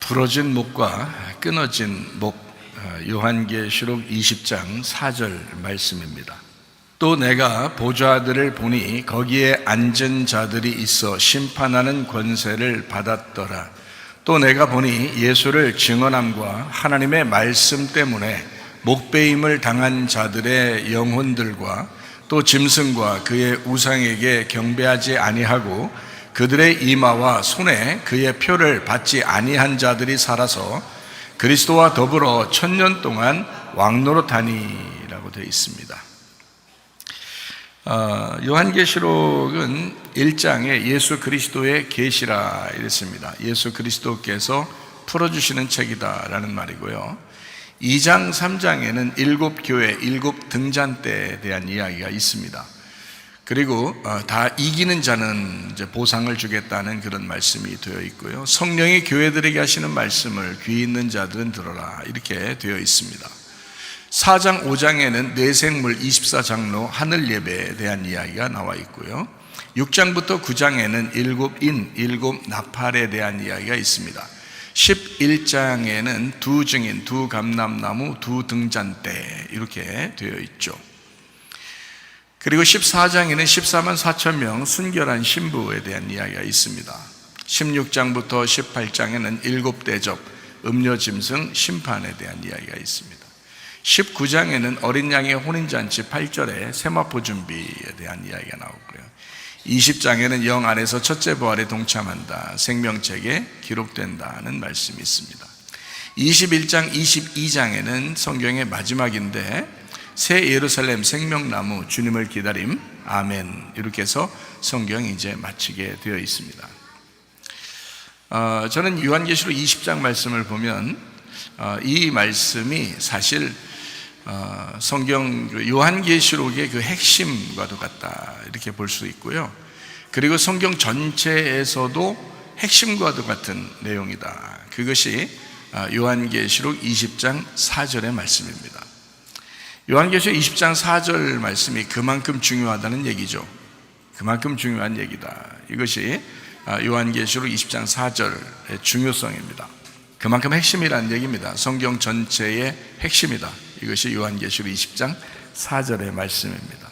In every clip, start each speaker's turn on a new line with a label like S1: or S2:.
S1: 부러진 목과 끊어진 목, 요한계시록 20장 4절 말씀입니다. 또 내가 보좌들을 보니 거기에 앉은 자들이 있어 심판하는 권세를 받았더라. 또 내가 보니 예수를 증언함과 하나님의 말씀 때문에 목배임을 당한 자들의 영혼들과 또 짐승과 그의 우상에게 경배하지 아니하고 그들의 이마와 손에 그의 표를 받지 아니한 자들이 살아서 그리스도와 더불어 1000년 동안 왕노릇하니라고 되어 있습니다. 요한계시록은 1장에 예수 그리스도의 계시라 이랬습니다. 예수 그리스도께서 풀어주시는 책이다라는 말이고요. 2장, 3장에는 7교회, 7등잔대에 대한 이야기가 있습니다. 그리고 다 이기는 자는 이제 보상을 주겠다는 그런 말씀이 되어 있고요. 성령이 교회들에게 하시는 말씀을 귀 있는 자들은 들어라 이렇게 되어 있습니다. 4장, 5장에는 뇌생물 24장로 하늘 예배에 대한 이야기가 나와 있고요. 6장부터 9장에는 7인, 7나팔에 대한 이야기가 있습니다. 11장에는 2증인, 2감람나무, 2등잔대 이렇게 되어 있죠. 그리고 14장에는 14만 4천 명 순결한 신부에 대한 이야기가 있습니다. 16장부터 18장에는 7대접, 음료짐승, 심판에 대한 이야기가 있습니다. 19장에는 어린 양의 혼인잔치 8절에 세마포 준비에 대한 이야기가 나오고요. 20장에는 영 안에서 첫째 부활에 동참한다, 생명책에 기록된다는 말씀이 있습니다. 21장, 22장에는 성경의 마지막인데 새 예루살렘 생명나무 주님을 기다림 아멘 이렇게 해서 성경이 이제 마치게 되어 있습니다. 저는 요한계시록 20장 말씀을 보면 이 말씀이 사실 성경 요한계시록의 그 핵심과도 같다 이렇게 볼 수 있고요. 그리고 성경 전체에서도 핵심과도 같은 내용이다. 그것이 요한계시록 20장 4절의 말씀입니다. 요한계시록 20장 4절 말씀이 그만큼 중요하다는 얘기죠. 그만큼 중요한 얘기다. 이것이 요한계시록 20장 4절의 중요성입니다. 그만큼 핵심이라는 얘기입니다. 성경 전체의 핵심이다. 이것이 요한계시록 20장 4절의 말씀입니다.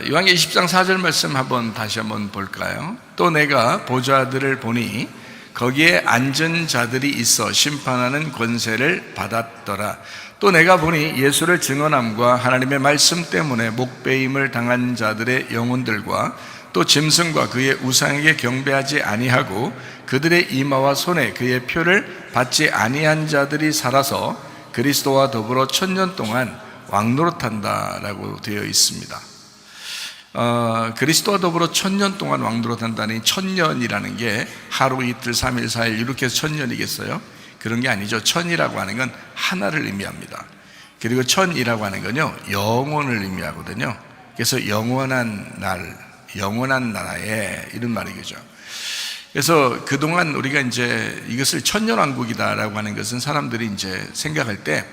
S1: 요한계시록 20장 4절 말씀 다시 한번 볼까요? 또 내가 보좌들을 보니 거기에 앉은 자들이 있어 심판하는 권세를 받았더라. 또 내가 보니 예수를 증언함과 하나님의 말씀 때문에 목배임을 당한 자들의 영혼들과 또 짐승과 그의 우상에게 경배하지 아니하고 그들의 이마와 손에 그의 표를 받지 아니한 자들이 살아서 그리스도와 더불어 1000년 동안 왕노릇한다라고 되어 있습니다. 그리스도와 더불어 1000년 동안 왕노릇한다니 1000년이라는 게 하루, 이틀, 3일, 4일 이렇게 해서 1000년이겠어요? 그런 게 아니죠. 1000이라고 하는 건 하나를 의미합니다. 그리고 1000이라고 하는 건요 영원을 의미하거든요. 그래서 영원한 날, 영원한 나라에 이런 말이겠죠. 그래서 그동안 우리가 이제 이것을 천년왕국이다라고 하는 것은 사람들이 이제 생각할 때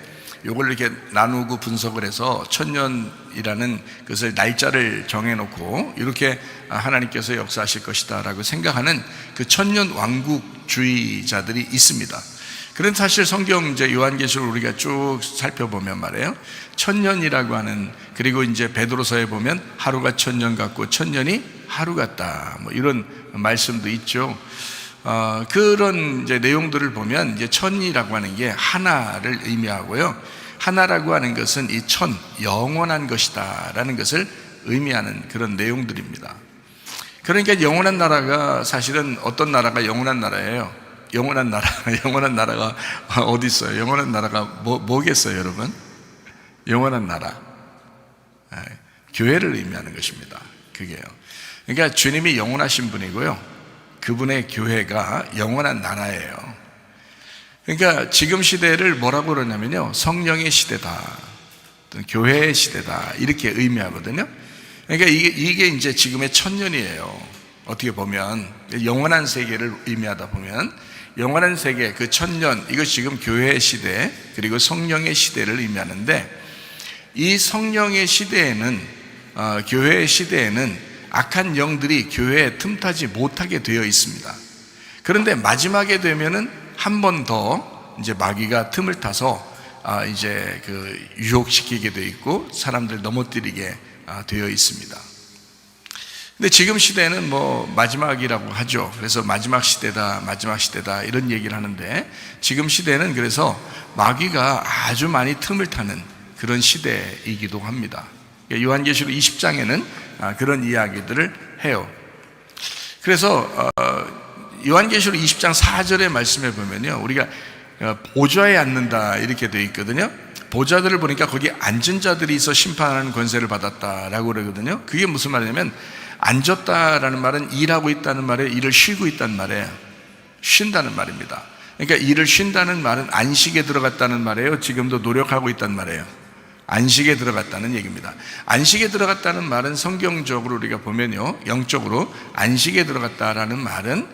S1: 이걸 이렇게 나누고 분석을 해서 1000년이라는 것을 날짜를 정해놓고 이렇게 하나님께서 역사하실 것이다라고 생각하는 그 천년왕국주의자들이 있습니다. 그런 사실 성경 이제 요한계시록 우리가 쭉 살펴보면 말이에요. 1000년이라고 하는, 그리고 이제 베드로서에 보면 하루가 1000년 같고 1000년이 하루 같다. 뭐 이런 말씀도 있죠. 그런 이제 내용들을 보면 이제 1000이라고 하는 게 하나를 의미하고요. 하나라고 하는 것은 이 1000, 영원한 것이다라는 것을 의미하는 그런 내용들입니다. 그러니까 영원한 나라가 사실은 어떤 나라가 영원한 나라예요? 영원한 나라가 어디 있어요? 영원한 나라가 뭐겠어요, 여러분? 영원한 나라, 교회를 의미하는 것입니다. 그게요. 그러니까 주님이 영원하신 분이고요. 그분의 교회가 영원한 나라예요. 그러니까 지금 시대를 뭐라고 그러냐면요, 성령의 시대다, 교회의 시대다 이렇게 의미하거든요. 그러니까 이게 이제 지금의 1000년이에요. 어떻게 보면 영원한 세계를 의미하다 보면 영원한 세계, 그 1000년, 이거 지금 교회의 시대 그리고 성령의 시대를 의미하는데, 이 성령의 시대에는 교회의 시대에는 악한 영들이 교회에 틈타지 못하게 되어 있습니다. 그런데 마지막에 되면은 한 번 더 이제 마귀가 틈을 타서 이제 유혹시키게 되어 있고 사람들 넘어뜨리게 되어 있습니다. 근데 지금 시대는 마지막이라고 하죠. 그래서 마지막 시대다 이런 얘기를 하는데, 지금 시대는 그래서 마귀가 아주 많이 틈을 타는 그런 시대이기도 합니다. 요한계시록 20장에는 그런 이야기들을 해요. 그래서 요한계시록 20장 4절의 말씀에 보면요, 우리가 보좌에 앉는다 이렇게 되어 있거든요. 보좌들을 보니까 거기 앉은 자들이 있어 심판하는 권세를 받았다라고 그러거든요. 그게 무슨 말이냐면, 앉았다라는 말은 일하고 있다는 말이에요. 일을 쉬고 있다는 말이에요. 쉰다는 말입니다. 그러니까 일을 쉰다는 말은 안식에 들어갔다는 말이에요. 지금도 노력하고 있다는 말이에요. 안식에 들어갔다는 얘기입니다. 안식에 들어갔다는 말은 성경적으로 우리가 보면요, 영적으로 안식에 들어갔다라는 말은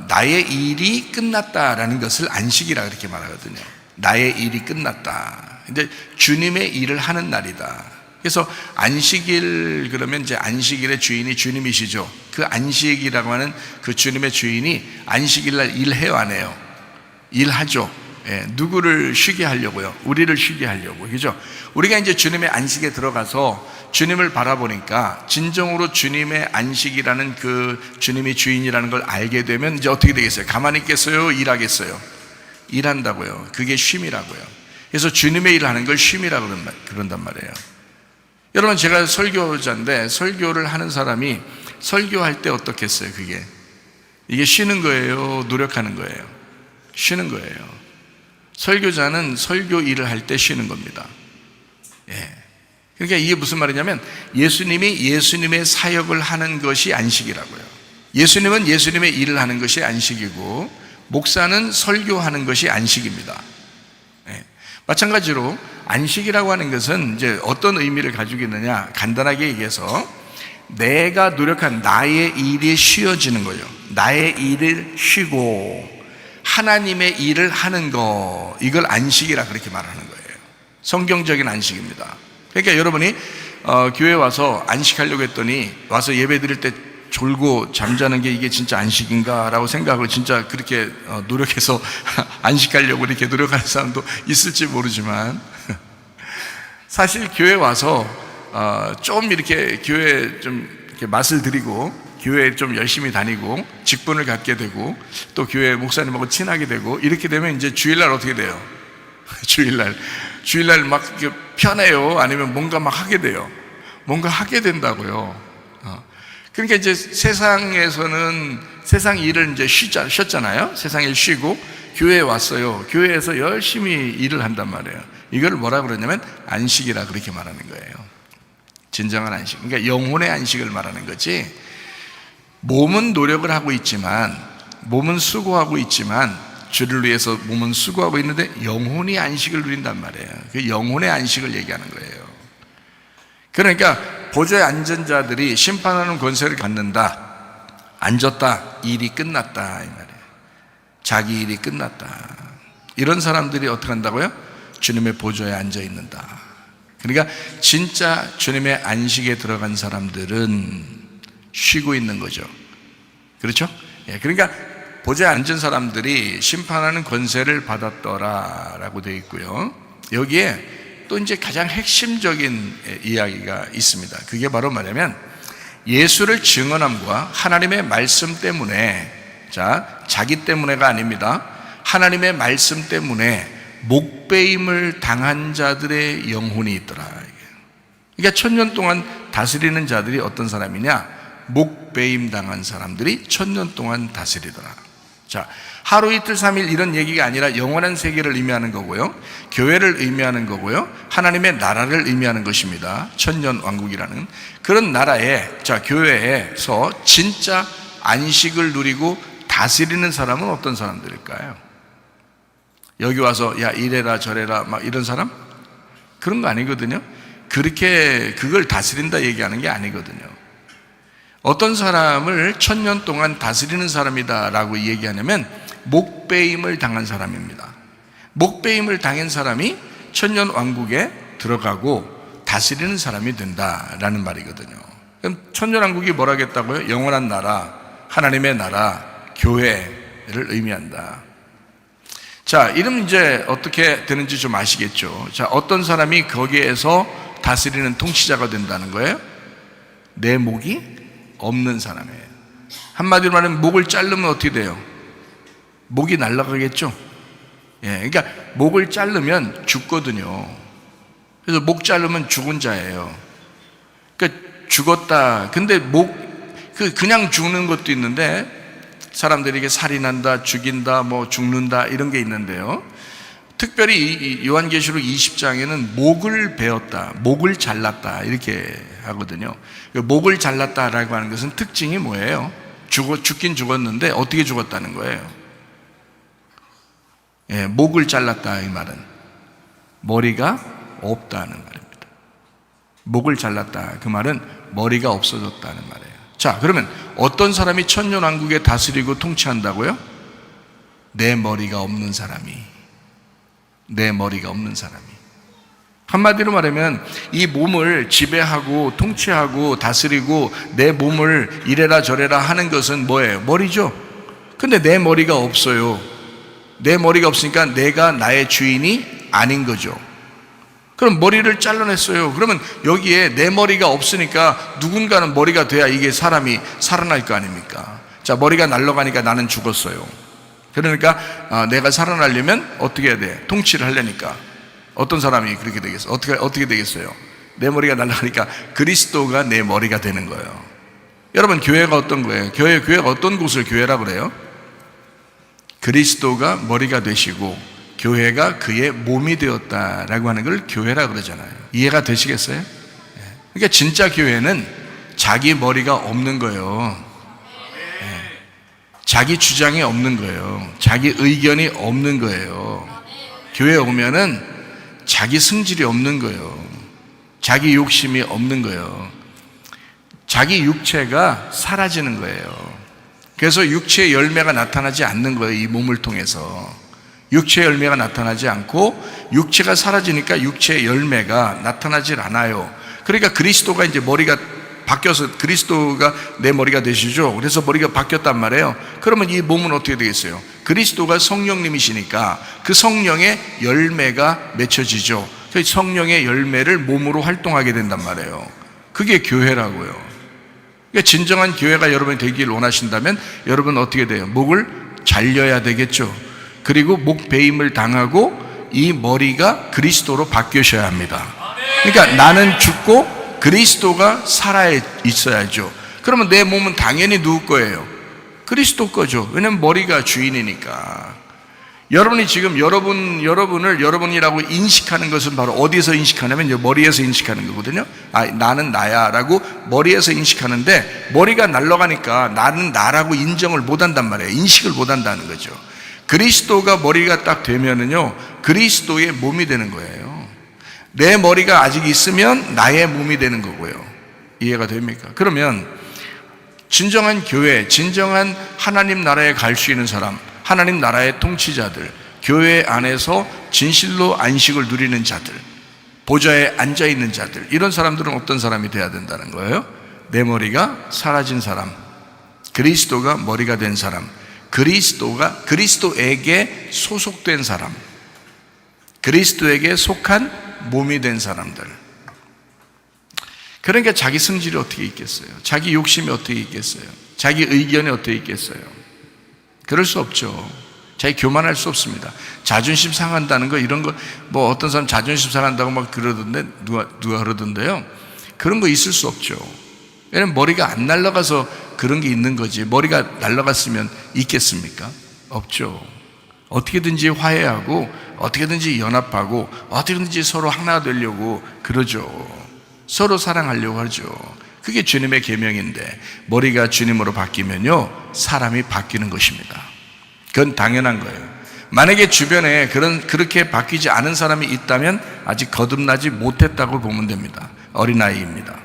S1: 나의 일이 끝났다라는 것을 안식이라 그렇게 말하거든요. 나의 일이 끝났다. 근데 주님의 일을 하는 날이다. 그래서 안식일, 그러면 이제 안식일의 주인이 주님이시죠. 그 안식이라고 하는 그 주님의 주인이 안식일 날 일해요, 안 해요? 일하죠. 누구를 쉬게 하려고요? 우리를 쉬게 하려고. 그죠? 우리가 이제 주님의 안식에 들어가서 주님을 바라보니까 진정으로 주님의 안식이라는 그 주님이 주인이라는 걸 알게 되면 이제 어떻게 되겠어요? 가만히 있겠어요? 일하겠어요? 일한다고요. 그게 쉼이라고요. 그래서 주님의 일을 하는 걸 쉼이라고 그런단 말이에요. 여러분, 제가 설교자인데 설교를 하는 사람이 설교할 때 어떻겠어요? 이게 쉬는 거예요? 노력하는 거예요? 쉬는 거예요. 설교자는 설교 일을 할 때 쉬는 겁니다. 그러니까 이게 무슨 말이냐면, 예수님이 예수님의 사역을 하는 것이 안식이라고요. 예수님은 예수님의 일을 하는 것이 안식이고, 목사는 설교하는 것이 안식입니다. 마찬가지로 안식이라고 하는 것은 이제 어떤 의미를 가지고 있느냐, 간단하게 얘기해서 내가 노력한 나의 일이 쉬어지는 거예요. 나의 일을 쉬고 하나님의 일을 하는 거, 이걸 안식이라 그렇게 말하는 거예요. 성경적인 안식입니다. 그러니까 여러분이 교회 와서 안식하려고 했더니 와서 예배 드릴 때 졸고 잠자는 게 이게 진짜 안식인가 라고 생각하고 진짜 그렇게 노력해서 안식하려고 이렇게 노력하는 사람도 있을지 모르지만, 사실 교회 와서 좀 이렇게 교회 좀 이렇게 맛을 들이고 교회에 좀 열심히 다니고 직분을 갖게 되고 또 교회 목사님하고 친하게 되고 이렇게 되면 이제 주일날 어떻게 돼요? 주일날 막 편해요? 아니면 뭔가 막 하게 돼요? 뭔가 하게 된다고요. 그러니까 이제 세상에서는 세상 일을 이제 쉬었잖아요. 세상 일 쉬고 교회에 왔어요. 교회에서 열심히 일을 한단 말이에요. 이걸 뭐라 그러냐면 안식이라 그렇게 말하는 거예요. 진정한 안식. 그러니까 영혼의 안식을 말하는 거지. 몸은 노력을 하고 있지만, 몸은 수고하고 있지만, 주를 위해서 몸은 수고하고 있는데 영혼이 안식을 누린단 말이에요. 그 영혼의 안식을 얘기하는 거예요. 그러니까 보좌에 앉은 자들이 심판하는 권세를 갖는다. 앉았다. 일이 끝났다 이 말이에요. 자기 일이 끝났다. 이런 사람들이 어떻게 한다고요? 주님의 보좌에 앉아 있는다. 그러니까 진짜 주님의 안식에 들어간 사람들은 쉬고 있는 거죠. 그렇죠? 그러니까 보좌에 앉은 사람들이 심판하는 권세를 받았더라라고 되어 있고요. 여기에 또 이제 가장 핵심적인 이야기가 있습니다. 그게 바로 뭐냐면, 예수를 증언함과 하나님의 말씀 때문에, 자기 때문에가 아닙니다. 하나님의 말씀 때문에 목배임을 당한 자들의 영혼이 있더라. 그러니까 1000년 동안 다스리는 자들이 어떤 사람이냐? 목배임 당한 사람들이 1000년 동안 다스리더라. 하루 이틀 3일 이런 얘기가 아니라 영원한 세계를 의미하는 거고요, 교회를 의미하는 거고요, 하나님의 나라를 의미하는 것입니다. 천년 왕국이라는 그런 나라에, 교회에서 진짜 안식을 누리고 다스리는 사람은 어떤 사람들일까요? 여기 와서 야 이래라 저래라 막 이런 사람? 그런 거 아니거든요. 그렇게 그걸 다스린다 얘기하는 게 아니거든요. 어떤 사람을 1000년 동안 다스리는 사람이다 라고 얘기하냐면 목배임을 당한 사람입니다. 목배임을 당한 사람이 1000년 왕국에 들어가고 다스리는 사람이 된다라는 말이거든요. 그럼 1000년 왕국이 뭐라겠다고요? 영원한 나라, 하나님의 나라, 교회를 의미한다. 자, 이러면 이제 어떻게 되는지 좀 아시겠죠? 자, 어떤 사람이 거기에서 다스리는 통치자가 된다는 거예요? 내 목이 없는 사람이에요. 한마디로 말하면 목을 자르면 어떻게 돼요? 목이 날아가겠죠? 예, 그러니까 목을 자르면 죽거든요. 그래서 목 자르면 죽은 자예요. 그러니까 죽었다. 근데 그냥 죽는 것도 있는데 사람들이 이게 살인한다, 죽인다, 뭐 죽는다 이런 게 있는데요. 특별히 이 요한계시록 20장에는 목을 베었다, 목을 잘랐다 이렇게 하거든요. 목을 잘랐다라고 하는 것은 특징이 뭐예요? 죽긴 죽었는데 어떻게 죽었다는 거예요? 예, 목을 잘랐다 이 말은 머리가 없다는 말입니다. 목을 잘랐다 그 말은 머리가 없어졌다는 말이에요. 자, 그러면 어떤 사람이 천년왕국에 다스리고 통치한다고요? 내 머리가 없는 사람이. 한마디로 말하면 이 몸을 지배하고 통치하고 다스리고 내 몸을 이래라 저래라 하는 것은 뭐예요? 머리죠. 근데 내 머리가 없어요. 내 머리가 없으니까 내가 나의 주인이 아닌 거죠. 그럼 머리를 잘라냈어요. 그러면 여기에 내 머리가 없으니까 누군가는 머리가 돼야 이게 사람이 살아날 거 아닙니까? 자, 머리가 날아가니까 나는 죽었어요. 그러니까 내가 살아나려면 어떻게 해야 돼? 통치를 하려니까 어떤 사람이 그렇게 되겠어요? 어떻게 되겠어요? 내 머리가 날아가니까 그리스도가 내 머리가 되는 거예요. 여러분, 교회가 어떤 거예요? 교회가 어떤 곳을 교회라고 그래요? 그리스도가 머리가 되시고 교회가 그의 몸이 되었다라고 하는 걸 교회라 그러잖아요. 이해가 되시겠어요? 그러니까 진짜 교회는 자기 머리가 없는 거예요. 자기 주장이 없는 거예요. 자기 의견이 없는 거예요. 교회에 오면은 자기 승질이 없는 거예요. 자기 욕심이 없는 거예요. 자기 육체가 사라지는 거예요. 그래서 육체의 열매가 나타나지 않는 거예요. 이 몸을 통해서 육체의 열매가 나타나지 않고 육체가 사라지니까 육체의 열매가 나타나질 않아요. 그러니까 그리스도가 이제 머리가 바뀌어서 그리스도가 내 머리가 되시죠. 그래서 머리가 바뀌었단 말이에요. 그러면 이 몸은 어떻게 되겠어요? 그리스도가 성령님이시니까 그 성령의 열매가 맺혀지죠. 그래서 성령의 열매를 몸으로 활동하게 된단 말이에요. 그게 교회라고요. 그러니까 진정한 교회가 여러분이 되길 원하신다면 여러분 어떻게 돼요? 목을 잘려야 되겠죠. 그리고 목 베임을 당하고 이 머리가 그리스도로 바뀌셔야 합니다. 그러니까 나는 죽고 그리스도가 살아 있어야죠. 그러면 내 몸은 당연히 누구 거예요? 그리스도 거죠. 왜냐하면 머리가 주인이니까. 여러분이 지금 여러분을 여러분이라고 인식하는 것은 바로 어디에서 인식하냐면 머리에서 인식하는 거거든요. 나는 나야 라고 머리에서 인식하는데 머리가 날아가니까 나는 나라고 인정을 못한단 말이에요. 인식을 못한다는 거죠. 그리스도가 머리가 딱 되면은요, 그리스도의 몸이 되는 거예요. 내 머리가 아직 있으면 나의 몸이 되는 거고요. 이해가 됩니까? 그러면 진정한 교회, 진정한 하나님 나라에 갈 수 있는 사람, 하나님 나라의 통치자들, 교회 안에서 진실로 안식을 누리는 자들, 보좌에 앉아있는 자들, 이런 사람들은 어떤 사람이 돼야 된다는 거예요? 내 머리가 사라진 사람, 그리스도가 머리가 된 사람, 그리스도에게 소속된 사람, 그리스도에게 속한 몸이 된 사람들. 그러니까 자기 성질이 어떻게 있겠어요? 자기 욕심이 어떻게 있겠어요? 자기 의견이 어떻게 있겠어요? 그럴 수 없죠. 자기 교만할 수 없습니다. 자존심 상한다는 거, 이런 거, 뭐 어떤 사람 자존심 상한다고 막 그러던데, 누가 그러던데요. 그런 거 있을 수 없죠. 왜냐면 머리가 안 날아가서 그런 게 있는 거지. 머리가 날아갔으면 있겠습니까? 없죠. 어떻게든지 화해하고 어떻게든지 연합하고 어떻게든지 서로 하나 되려고 그러죠. 서로 사랑하려고 하죠. 그게 주님의 계명인데 머리가 주님으로 바뀌면요, 사람이 바뀌는 것입니다. 그건 당연한 거예요. 만약에 주변에 그렇게 바뀌지 않은 사람이 있다면 아직 거듭나지 못했다고 보면 됩니다. 어린아이입니다.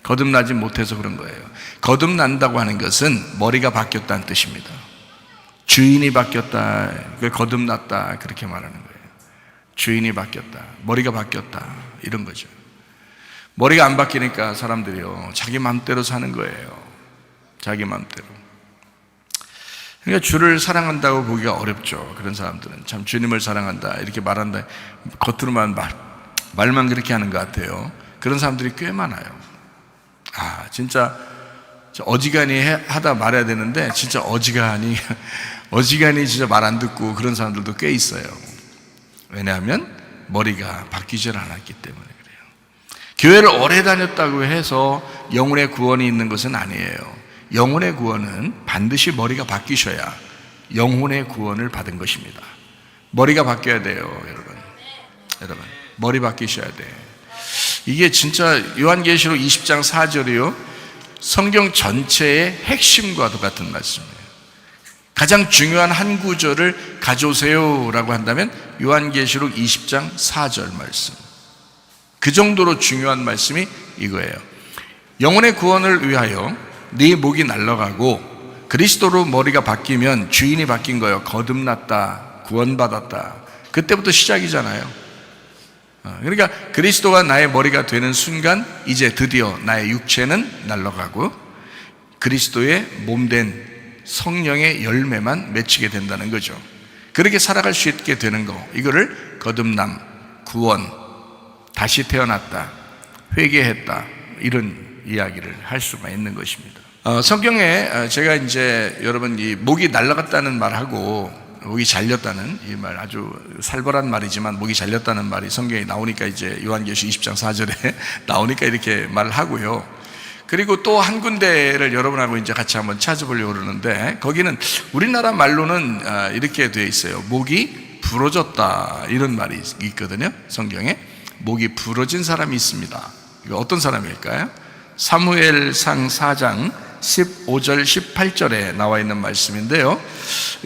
S1: 거듭나지 못해서 그런 거예요. 거듭난다고 하는 것은 머리가 바뀌었다는 뜻입니다. 주인이 바뀌었다, 거듭났다, 그렇게 말하는 거예요. 주인이 바뀌었다, 머리가 바뀌었다, 이런 거죠. 머리가 안 바뀌니까 사람들이요, 자기 마음대로 사는 거예요. 자기 마음대로. 그러니까 주를 사랑한다고 보기가 어렵죠. 그런 사람들은 참 주님을 사랑한다 이렇게 말한다, 겉으로만 말만 그렇게 하는 것 같아요. 그런 사람들이 꽤 많아요. 진짜 어지간히 하다 말아야 되는데 진짜 어지간히 진짜 말 안 듣고 그런 사람들도 꽤 있어요. 왜냐하면 머리가 바뀌질 않았기 때문에 그래요. 교회를 오래 다녔다고 해서 영혼의 구원이 있는 것은 아니에요. 영혼의 구원은 반드시 머리가 바뀌셔야 영혼의 구원을 받은 것입니다. 머리가 바뀌어야 돼요, 여러분. 머리 바뀌셔야 돼. 이게 진짜 요한계시록 20장 4절이요, 성경 전체의 핵심과 똑같은 말씀이에요. 가장 중요한 한 구절을 가져오세요라고 한다면 요한계시록 20장 4절 말씀. 그 정도로 중요한 말씀이 이거예요. 영혼의 구원을 위하여 네 목이 날아가고 그리스도로 머리가 바뀌면 주인이 바뀐 거예요. 거듭났다, 구원받았다. 그때부터 시작이잖아요. 그러니까 그리스도가 나의 머리가 되는 순간 이제 드디어 나의 육체는 날아가고 그리스도의 몸된 성령의 열매만 맺히게 된다는 거죠. 그렇게 살아갈 수 있게 되는 거, 이거를 거듭남, 구원, 다시 태어났다, 회개했다, 이런 이야기를 할 수가 있는 것입니다. 성경에 제가 이제 여러분 이 목이 날아갔다는 말하고 목이 잘렸다는 이 말, 아주 살벌한 말이지만 목이 잘렸다는 말이 성경에 나오니까 이제 요한계시록 20장 4절에 나오니까 이렇게 말을 하고요. 그리고 또 한 군데를 여러분하고 이제 같이 한번 찾아보려고 그러는데 거기는 우리나라 말로는 이렇게 되어 있어요. 목이 부러졌다, 이런 말이 있거든요. 성경에 목이 부러진 사람이 있습니다. 이거 어떤 사람일까요? 사무엘상 4장 15절 18절에 나와 있는 말씀인데요,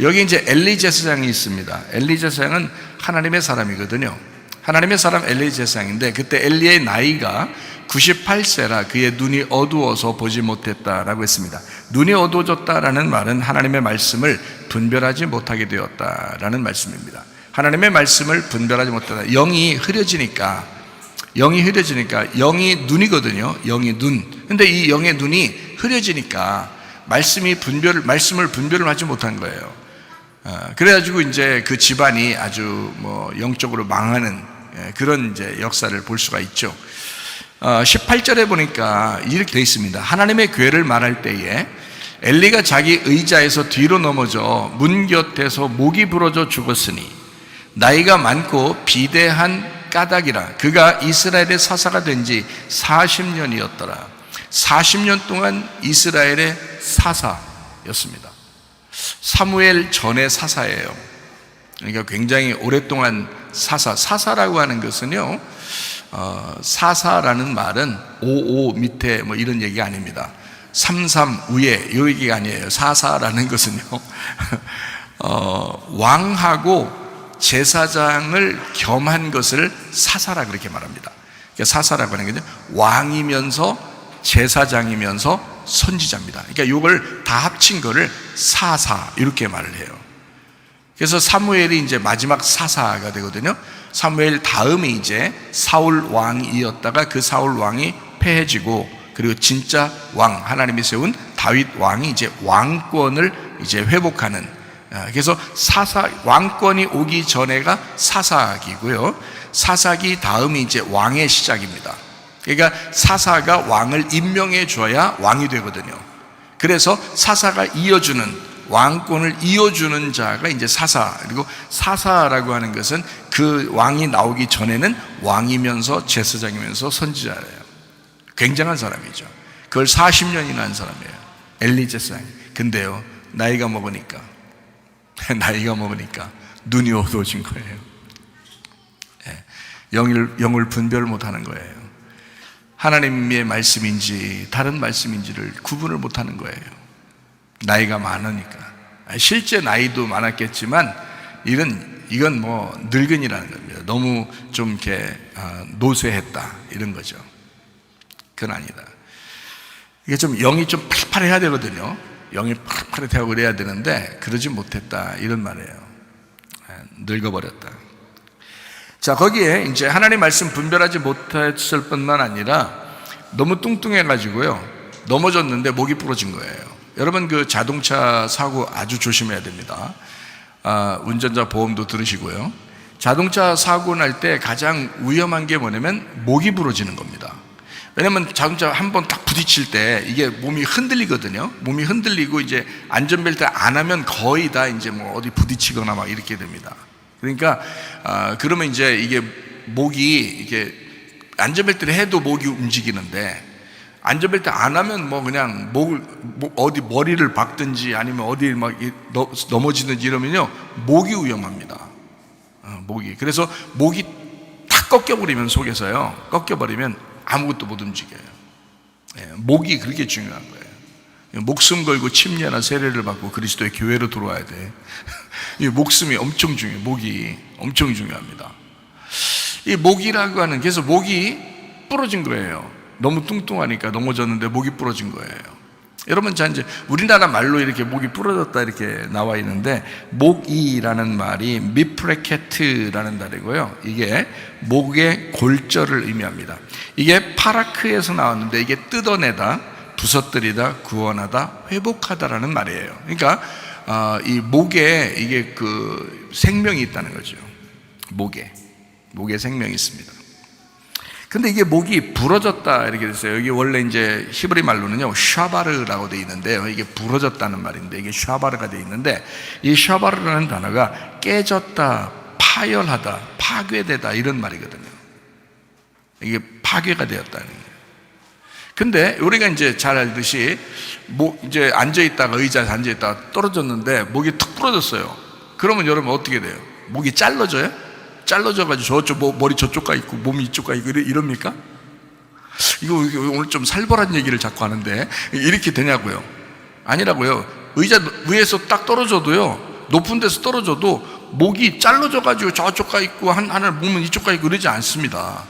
S1: 여기 이제 엘리 제사장이 있습니다. 엘리 제사장은 하나님의 사람이거든요. 하나님의 사람 엘리 제사장인데 그때 엘리의 나이가 98세라 그의 눈이 어두워서 보지 못했다라고 했습니다. 눈이 어두워졌다라는 말은 하나님의 말씀을 분별하지 못하게 되었다라는 말씀입니다. 하나님의 말씀을 분별하지 못하다, 영이 흐려지니까 영이 눈이거든요. 영이 눈. 근데 이 영의 눈이 흐려지니까 말씀을 분별을 하지 못한 거예요. 그래가지고 이제 그 집안이 아주 영적으로 망하는 그런 이제 역사를 볼 수가 있죠. 18절에 보니까 이렇게 되어 있습니다. 하나님의 교회를 말할 때에 엘리가 자기 의자에서 뒤로 넘어져 문 곁에서 목이 부러져 죽었으니 나이가 많고 비대한 까닭이라 그가 이스라엘의 사사가 된 지 40년이었더라. 40년 동안 이스라엘의 사사였습니다. 사무엘 전의 사사예요. 그러니까 굉장히 오랫동안 사사라고 하는 것은요, 사사라는 말은 55 밑에 이런 얘기가 아닙니다. 33 위에 이 얘기가 아니에요. 사사라는 것은요, 왕하고 제사장을 겸한 것을 사사라 그렇게 말합니다. 그러니까 사사라고 하는 게 왕이면서 제사장이면서 선지자입니다. 그러니까 이걸 다 합친 거를 사사 이렇게 말을 해요. 그래서 사무엘이 이제 마지막 사사가 되거든요. 사무엘 다음이 이제 사울 왕이었다가 그 사울 왕이 패해지고 그리고 진짜 왕, 하나님이 세운 다윗 왕이 이제 왕권을 이제 회복하는, 그래서 왕권이 오기 전에가 사사기고요. 사사기 다음이 이제 왕의 시작입니다. 그러니까 사사가 왕을 임명해 줘야 왕이 되거든요. 그래서 사사가 이어주는, 왕권을 이어주는 자가 이제 사사. 그리고 사사라고 하는 것은 그 왕이 나오기 전에는 왕이면서 제사장이면서 선지자예요. 굉장한 사람이죠. 그걸 40년이나 한 사람이에요, 엘리 제사장. 근데요, 나이가 먹으니까 눈이 어두워진 거예요. 영을 분별 못하는 거예요. 하나님의 말씀인지 다른 말씀인지를 구분을 못하는 거예요. 나이가 많으니까. 실제 나이도 많았겠지만 이건 늙은이라는 겁니다. 너무 좀 이렇게 노쇠했다 이런 거죠. 그건 아니다. 이게 좀 영이 좀 팔팔해야 되거든요. 영이 팔팔하고 그래야 되는데 그러지 못했다 이런 말이에요. 늙어버렸다. 자, 거기에 이제 하나님 말씀 분별하지 못했을 뿐만 아니라 너무 뚱뚱해가지고요, 넘어졌는데 목이 부러진 거예요. 여러분 그 자동차 사고 아주 조심해야 됩니다. 운전자 보험도 들으시고요. 자동차 사고 날 때 가장 위험한 게 뭐냐면 목이 부러지는 겁니다. 왜냐면 자동차 한번 딱 부딪힐 때 이게 몸이 흔들리거든요. 몸이 흔들리고 이제 안전벨트 안 하면 거의 다 이제 뭐 어디 부딪히거나 막 이렇게 됩니다. 그러니까 그러면 이제 이게 목이 이게 안전벨트를 해도 목이 움직이는데 안전벨트 안 하면 뭐 그냥 어디 머리를 박든지 아니면 어디 막 넘어지든지 이러면요 목이 위험합니다. 목이. 그래서 목이 탁 꺾여버리면 속에서요 꺾여버리면 아무것도 못 움직여요. 목이 그렇게 중요한 거예요. 목숨 걸고 침례나 세례를 받고 그리스도의 교회로 들어와야 돼. 이 목숨이 엄청 중요해요. 목이 엄청 중요합니다. 이 목이라고 하는, 그래서 목이 부러진 거예요. 너무 뚱뚱하니까 넘어졌는데 목이 부러진 거예요. 여러분, 자 이제 우리나라 말로 이렇게 목이 부러졌다 이렇게 나와 있는데, 목이라는 말이 미프레케트라는 말이고요. 이게 목의 골절을 의미합니다. 이게 파라크에서 나왔는데 이게 뜯어내다, 부서뜨리다, 구원하다, 회복하다라는 말이에요. 그러니까 이 목에 이게 그 생명이 있다는 거죠. 목에 생명이 있습니다. 근데 이게 목이 부러졌다 이렇게 됐어요. 여기 원래 이제 히브리 말로는요 샤바르라고 되어 있는데요, 이게 부러졌다는 말인데 이게 샤바르가 되어 있는데, 이 샤바르라는 단어가 깨졌다, 파열하다, 파괴되다 이런 말이거든요. 이게 파괴가 되었다는 거예요. 근데 우리가 이제 잘 알듯이 이제 앉아있다가, 의자에 앉아있다가 떨어졌는데 목이 툭 부러졌어요. 그러면 여러분 어떻게 돼요? 목이 잘라져요? 잘라져가지고 저쪽 머리 저쪽 가 있고 몸이 이쪽 가 있고 이럽니까? 이거 오늘 좀 살벌한 얘기를 자꾸 하는데 이렇게 되냐고요? 아니라고요. 의자 위에서 딱 떨어져도요, 높은 데서 떨어져도 목이 잘라져가지고 저쪽 가 있고 하나 몸은 이쪽 가 있고 그러지 않습니다.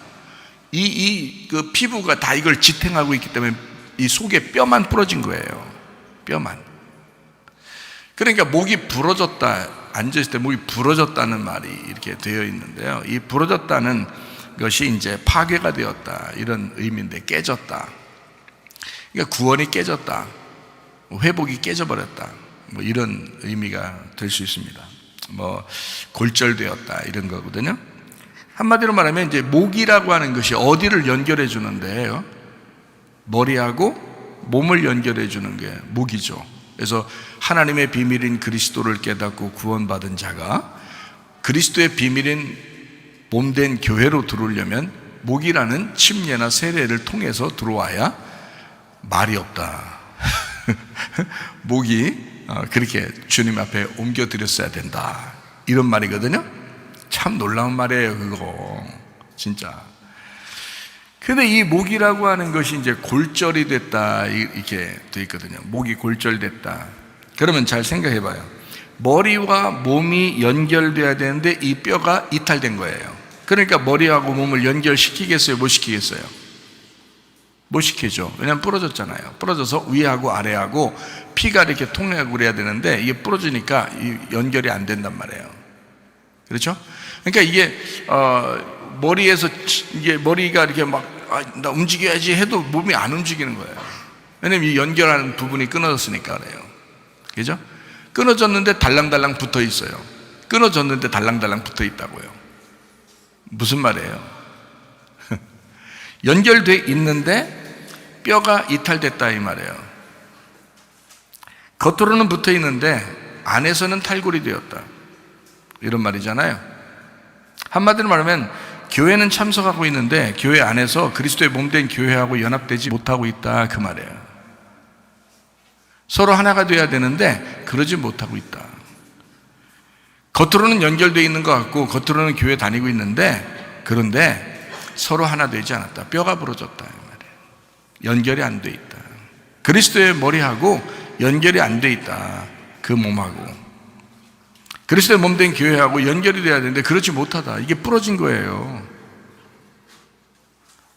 S1: 그 피부가 다 이걸 지탱하고 있기 때문에 이 속에 뼈만 부러진 거예요. 뼈만. 그러니까 목이 부러졌다, 앉아있을 때 목이 부러졌다는 말이 이렇게 되어 있는데요, 이 부러졌다는 것이 이제 파괴가 되었다 이런 의미인데, 깨졌다, 그러니까 구원이 깨졌다, 회복이 깨져버렸다, 뭐 이런 의미가 될 수 있습니다. 뭐 골절되었다 이런 거거든요. 한마디로 말하면 이제 목이라고 하는 것이 어디를 연결해 주는데요, 머리하고 몸을 연결해 주는 게 목이죠. 그래서 하나님의 비밀인 그리스도를 깨닫고 구원받은 자가 그리스도의 비밀인 몸된 교회로 들어오려면 목이라는 침례나 세례를 통해서 들어와야 말이 없다. 목이 그렇게 주님 앞에 옮겨드렸어야 된다 이런 말이거든요. 참 놀라운 말이에요 그거 진짜. 근데 이 목이라고 하는 것이 이제 골절이 됐다 이렇게 돼 있거든요. 목이 골절됐다. 그러면 잘 생각해 봐요. 머리와 몸이 연결돼야 되는데 이 뼈가 이탈된 거예요. 그러니까 머리하고 몸을 연결시키겠어요? 못 시키겠어요? 못 시키죠. 왜냐하면 부러졌잖아요. 부러져서 위하고 아래하고 피가 이렇게 통하고 그래야 되는데 이게 부러지니까 연결이 안 된단 말이에요. 그렇죠? 그러니까 이게 머리에서 이게 머리가 이렇게 막 나 움직여야지 해도 몸이 안 움직이는 거예요. 왜냐면 이 연결하는 부분이 끊어졌으니까 그래요. 그죠? 끊어졌는데 달랑달랑 붙어 있어요. 끊어졌는데 달랑달랑 붙어 있다고요. 무슨 말이에요? 연결돼 있는데 뼈가 이탈됐다 이 말이에요. 겉으로는 붙어 있는데 안에서는 탈골이 되었다 이런 말이잖아요. 한마디로 말하면 교회는 참석하고 있는데 교회 안에서 그리스도의 몸된 교회하고 연합되지 못하고 있다 그 말이에요. 서로 하나가 되어야 되는데 그러지 못하고 있다. 겉으로는 연결되어 있는 것 같고 겉으로는 교회 다니고 있는데 그런데 서로 하나 되지 않았다. 뼈가 부러졌다 이 말이에요. 연결이 안 돼 있다. 그리스도의 머리하고 연결이 안 돼 있다. 그 몸하고 그리스도의 몸된 교회하고 연결이 돼야 되는데 그렇지 못하다. 이게 부러진 거예요.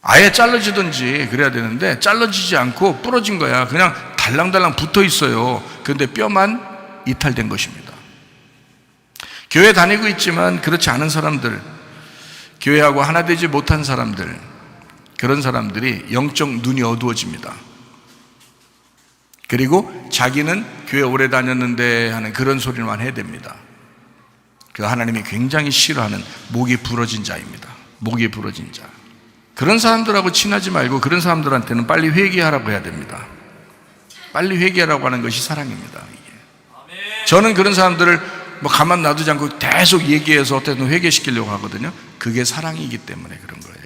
S1: 아예 잘라지든지 그래야 되는데 잘라지지 않고 부러진 거야. 그냥 달랑달랑 붙어 있어요. 그런데 뼈만 이탈된 것입니다. 교회 다니고 있지만 그렇지 않은 사람들, 교회하고 하나 되지 못한 사람들, 그런 사람들이 영적 눈이 어두워집니다. 그리고 자기는 교회 오래 다녔는데 하는 그런 소리만 해야 됩니다. 그 하나님이 굉장히 싫어하는 목이 부러진 자입니다. 목이 부러진 자. 그런 사람들하고 친하지 말고 그런 사람들한테는 빨리 회개하라고 해야 됩니다. 빨리 회개하라고 하는 것이 사랑입니다. 이게. 저는 그런 사람들을 가만 놔두지 않고 계속 얘기해서 어떻게든 회개시키려고 하거든요. 그게 사랑이기 때문에 그런 거예요.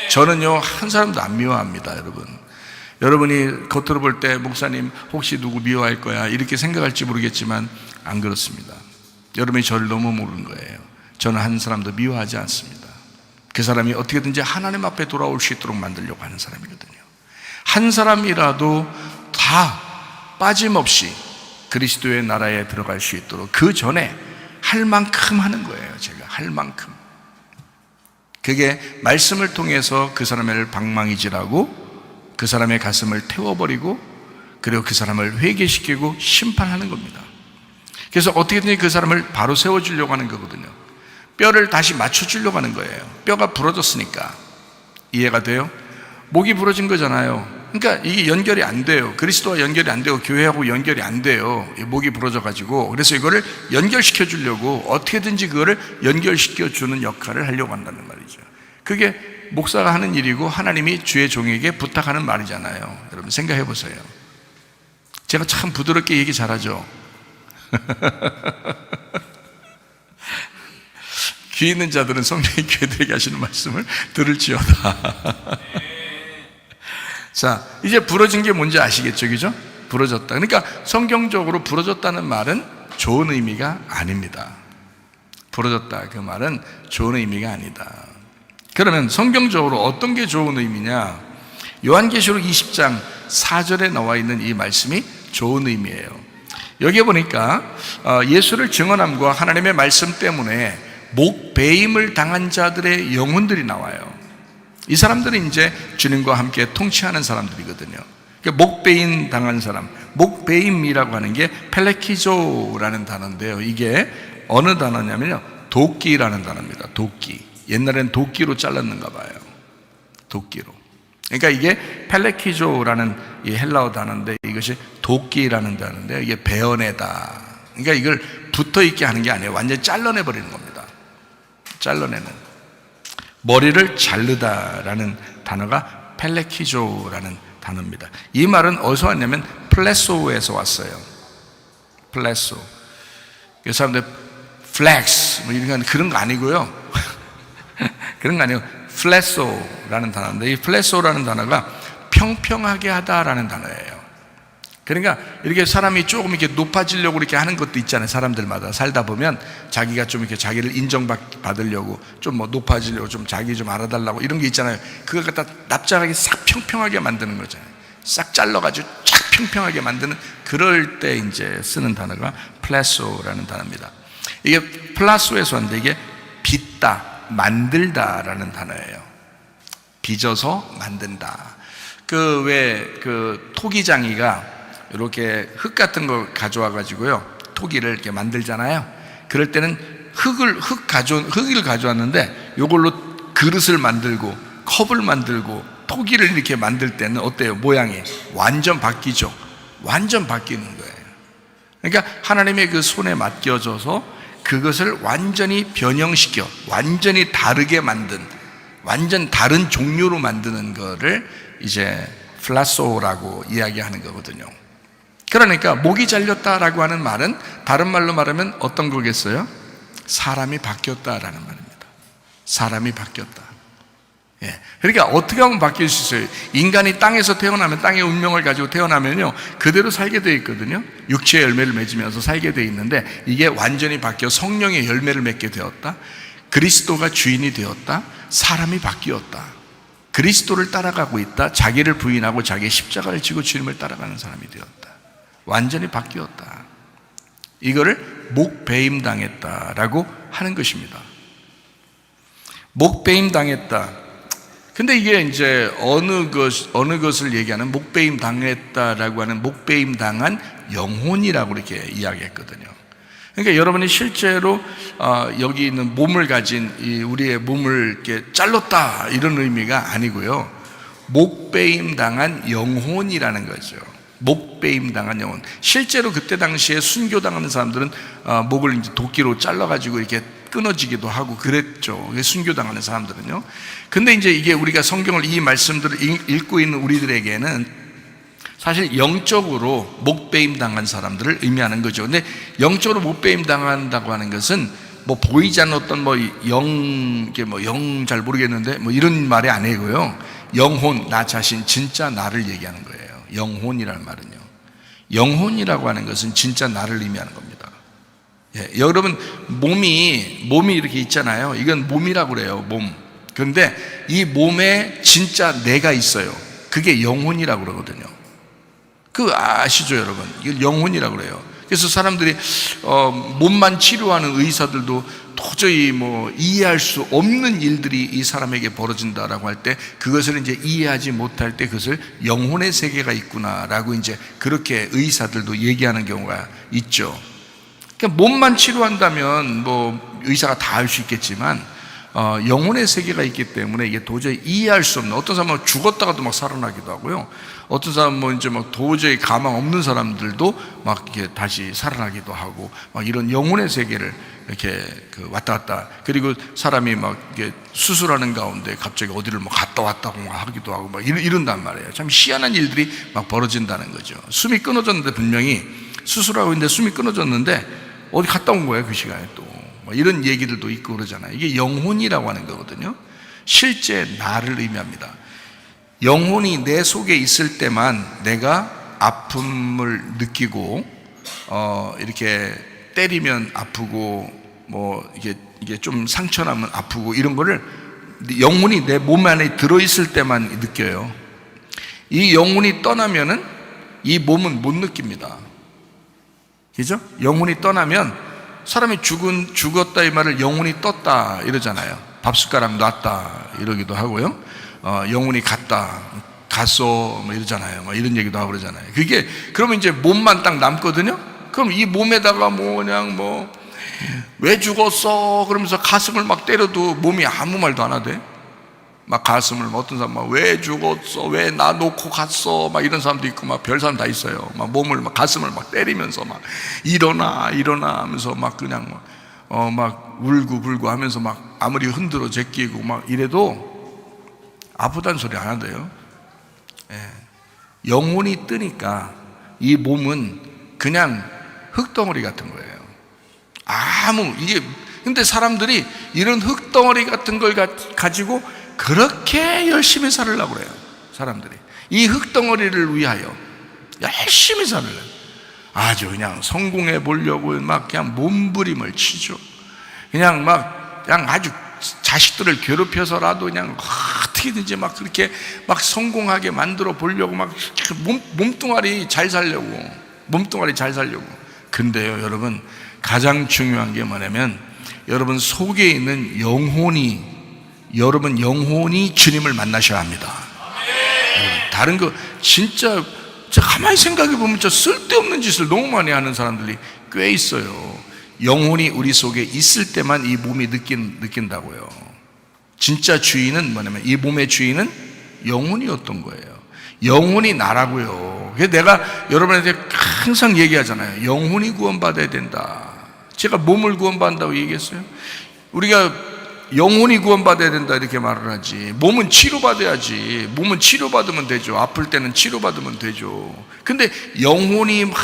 S1: 저는요, 한 사람도 안 미워합니다, 여러분. 여러분이 겉으로 볼 때 목사님 혹시 누구 미워할 거야 이렇게 생각할지 모르겠지만 안 그렇습니다. 여러분이 저를 너무 모르는 거예요. 저는 한 사람도 미워하지 않습니다. 그 사람이 어떻게든지 하나님 앞에 돌아올 수 있도록 만들려고 하는 사람이거든요. 한 사람이라도 다 빠짐없이 그리스도의 나라에 들어갈 수 있도록 그 전에 할 만큼 하는 거예요. 제가 할 만큼. 그게 말씀을 통해서 그 사람을 방망이질하고 그 사람의 가슴을 태워버리고 그리고 그 사람을 회개시키고 심판하는 겁니다. 그래서 어떻게든지 그 사람을 바로 세워주려고 하는 거거든요. 뼈를 다시 맞춰주려고 하는 거예요. 뼈가 부러졌으니까. 이해가 돼요? 목이 부러진 거잖아요. 그러니까 이게 연결이 안 돼요. 그리스도와 연결이 안 되고 교회하고 연결이 안 돼요. 목이 부러져가지고. 그래서 이거를 연결시켜 주려고 어떻게든지 그거를 연결시켜 주는 역할을 하려고 한다는 말이죠. 그게 목사가 하는 일이고 하나님이 주의 종에게 부탁하는 말이잖아요. 여러분 생각해 보세요. 제가 참 부드럽게 얘기 잘하죠. 귀 있는 자들은 성령이 교회들에게 하시는 말씀을 들을지어다. 자, 이제 부러진 게 뭔지 아시겠죠? 그죠? 부러졌다. 그러니까 성경적으로 부러졌다는 말은 좋은 의미가 아닙니다. 부러졌다. 그 말은 좋은 의미가 아니다. 그러면 성경적으로 어떤 게 좋은 의미냐? 요한계시록 20장 4절에 나와 있는 이 말씀이 좋은 의미예요. 여기에 보니까 예수를 증언함과 하나님의 말씀 때문에 목배임을 당한 자들의 영혼들이 나와요. 이 사람들은 이제 주님과 함께 통치하는 사람들이거든요. 그러니까 목배임 당한 사람, 목배임이라고 하는 게 펠레키조라는 단어인데요. 이게 어느 단어냐면요, 도끼라는 단어입니다. 도끼. 옛날엔 도끼로 잘랐는가 봐요. 도끼로. 그러니까 이게 펠레키조라는 이 헬라어 단어인데 이것이 도끼라는 단어인데 이게 베어내다. 그러니까 이걸 붙어 있게 하는 게 아니에요. 완전히 잘라내 버리는 겁니다. 잘라내는. 머리를 자르다라는 단어가 펠레키조라는 단어입니다. 이 말은 어디서 왔냐면 플레소에서 왔어요. 플레소. 그 사람들 플렉스 뭐 이런 그런 거 아니고요. 그런 거 아니에요. 플레소라는 단어인데 이 플레소라는 단어가 평평하게 하다라는 단어예요. 그러니까 이렇게 사람이 조금 이렇게 높아지려고 이렇게 하는 것도 있잖아요. 사람들마다 살다 보면 자기가 좀 이렇게 자기를 인정받으려고 좀 뭐 높아지려고 좀 자기 좀 알아달라고 이런 게 있잖아요. 그걸 갖다 납작하게 싹 평평하게 만드는 거잖아요. 싹 잘라가지고 쫙 평평하게 만드는 그럴 때 이제 쓰는 단어가 플레소라는 단어입니다. 이게 플라소에서 왔는데 이게 빚다, 만들다라는 단어예요. 빚어서 만든다. 그 토기장이가 이렇게 흙 같은 걸 가져와 가지고요, 토기를 이렇게 만들잖아요. 그럴 때는 흙을 가져왔는데 이걸로 그릇을 만들고 컵을 만들고 토기를 이렇게 만들 때는 어때요? 모양이 완전 바뀌죠. 완전 바뀌는 거예요. 그러니까 하나님의 그 손에 맡겨져서 그것을 완전히 변형시켜 완전히 다르게 만든, 완전 다른 종류로 만드는 거를 이제 플라소라고 이야기하는 거거든요. 그러니까 목이 잘렸다라고 하는 말은 다른 말로 말하면 어떤 거겠어요? 사람이 바뀌었다라는 말입니다. 사람이 바뀌었다. 예. 그러니까 어떻게 하면 바뀔 수 있어요? 인간이 땅에서 태어나면, 땅의 운명을 가지고 태어나면요, 그대로 살게 되어 있거든요. 육체의 열매를 맺으면서 살게 되어 있는데 이게 완전히 바뀌어 성령의 열매를 맺게 되었다. 그리스도가 주인이 되었다. 사람이 바뀌었다. 그리스도를 따라가고 있다. 자기를 부인하고 자기의 십자가를 지고 주님을 따라가는 사람이 되었다. 완전히 바뀌었다. 이거를 목배임 당했다라고 하는 것입니다. 목배임 당했다. 근데 이게 이제 어느 것을 얘기하는 목배임 당했다라고 하는 목배임 당한 영혼이라고 이렇게 이야기했거든요. 그러니까 여러분이 실제로 여기 있는 몸을 가진 우리의 몸을 이렇게 잘랐다 이런 의미가 아니고요. 목배임 당한 영혼이라는 거죠. 목베임 당한 영혼. 실제로 그때 당시에 순교당하는 사람들은 목을 이제 도끼로 잘라가지고 이렇게 끊어지기도 하고 그랬죠. 순교당하는 사람들은요. 근데 이제 이게 우리가 성경을 이 말씀들을 읽고 있는 우리들에게는 사실 영적으로 목베임 당한 사람들을 의미하는 거죠. 근데 영적으로 목베임 당한다고 하는 것은 뭐 보이지 않는 어떤 영 잘 모르겠는데 뭐 이런 말이 아니고요. 영혼, 나 자신, 진짜 나를 얘기하는 거예요. 영혼이라는 말은요. 영혼이라고 하는 것은 진짜 나를 의미하는 겁니다. 예, 여러분 몸이 이렇게 있잖아요. 이건 몸이라고 그래요. 몸. 그런데 이 몸에 진짜 내가 있어요. 그게 영혼이라고 그러거든요. 그거 아시죠, 여러분? 이걸 영혼이라고 그래요. 그래서 사람들이 몸만 치료하는 의사들도 도저히 뭐 이해할 수 없는 일들이 이 사람에게 벌어진다라고 할 때 그것을 이제 이해하지 못할 때 그것을 영혼의 세계가 있구나라고 이제 그렇게 의사들도 얘기하는 경우가 있죠. 그러니까 몸만 치료한다면 뭐 의사가 다 할 수 있겠지만 영혼의 세계가 있기 때문에 이게 도저히 이해할 수 없는, 어떤 사람은 죽었다가도 막 살아나기도 하고요. 어떤 사람은 뭐 이제 막 도저히 가망 없는 사람들도 막 이렇게 다시 살아나기도 하고, 막 이런 영혼의 세계를 이렇게 왔다 갔다. 그리고 사람이 막 이렇게 수술하는 가운데 갑자기 어디를 뭐 갔다 왔다고 막 하기도 하고 막 이런단 말이에요. 참 희한한 일들이 막 벌어진다는 거죠. 숨이 끊어졌는데, 분명히 수술하고 있는데 숨이 끊어졌는데 어디 갔다 온 거예요, 그 시간에 또. 이런 얘기들도 있고 그러잖아요. 이게 영혼이라고 하는 거거든요. 실제 나를 의미합니다. 영혼이 내 속에 있을 때만 내가 아픔을 느끼고 이렇게 때리면 아프고 뭐 이게 좀 상처나면 아프고 이런 거를 영혼이 내 몸 안에 들어있을 때만 느껴요. 이 영혼이 떠나면은 이 몸은 못 느낍니다. 그죠? 영혼이 떠나면 사람이 죽었다 이 말을 영혼이 떴다 이러잖아요. 밥숟가락 놨다 이러기도 하고요. 영혼이 갔어 뭐 이러잖아요. 뭐 이런 얘기도 하고 그러잖아요. 그게 그러면 이제 몸만 딱 남거든요. 그럼 이 몸에다가 뭐 그냥 뭐 왜 죽었어 그러면서 가슴을 막 때려도 몸이 아무 말도 안 하대. 막 가슴을 어떤 사람 막 왜 죽었어, 왜 나 놓고 갔어, 막 이런 사람도 있고 막 별 사람 다 있어요. 막 몸을 막 가슴을 막 때리면서 막 일어나 하면서 막 그냥 막 울고 불고 하면서 막 아무리 흔들어 제끼고 막 이래도 아프다는 소리 안 하대요. 예. 영혼이 뜨니까 이 몸은 그냥 흙덩어리 같은 거예요. 근데 사람들이 이런 흙덩어리 같은 걸 가지고 그렇게 열심히 살으려고 그래요. 사람들이 이 흙덩어리를 위하여 열심히 살으려고, 아주 그냥 성공해 보려고 막 그냥 몸부림을 치죠. 그냥 아주 자식들을 괴롭혀서라도 그냥 어떻게든지 막 그렇게 막 성공하게 만들어 보려고 막 몸뚱아리 잘 살려고. 근데요, 여러분, 가장 중요한 게 뭐냐면 여러분 속에 있는 여러분 영혼이 주님을 만나셔야 합니다. 다른 거 진짜 가만히 생각해 보면 저 쓸데없는 짓을 너무 많이 하는 사람들이 꽤 있어요. 영혼이 우리 속에 있을 때만 이 몸이 느낀다고요. 진짜 주인은 뭐냐면 이 몸의 주인은 영혼이었던 거예요. 영혼이 나라고요. 그래서 내가 여러분한테 항상 얘기하잖아요. 영혼이 구원받아야 된다. 제가 몸을 구원받는다고 얘기했어요? 우리가 영혼이 구원받아야 된다 이렇게 말을 하지, 몸은 치료받아야지. 몸은 치료받으면 되죠. 아플 때는 치료받으면 되죠. 근데 영혼이 막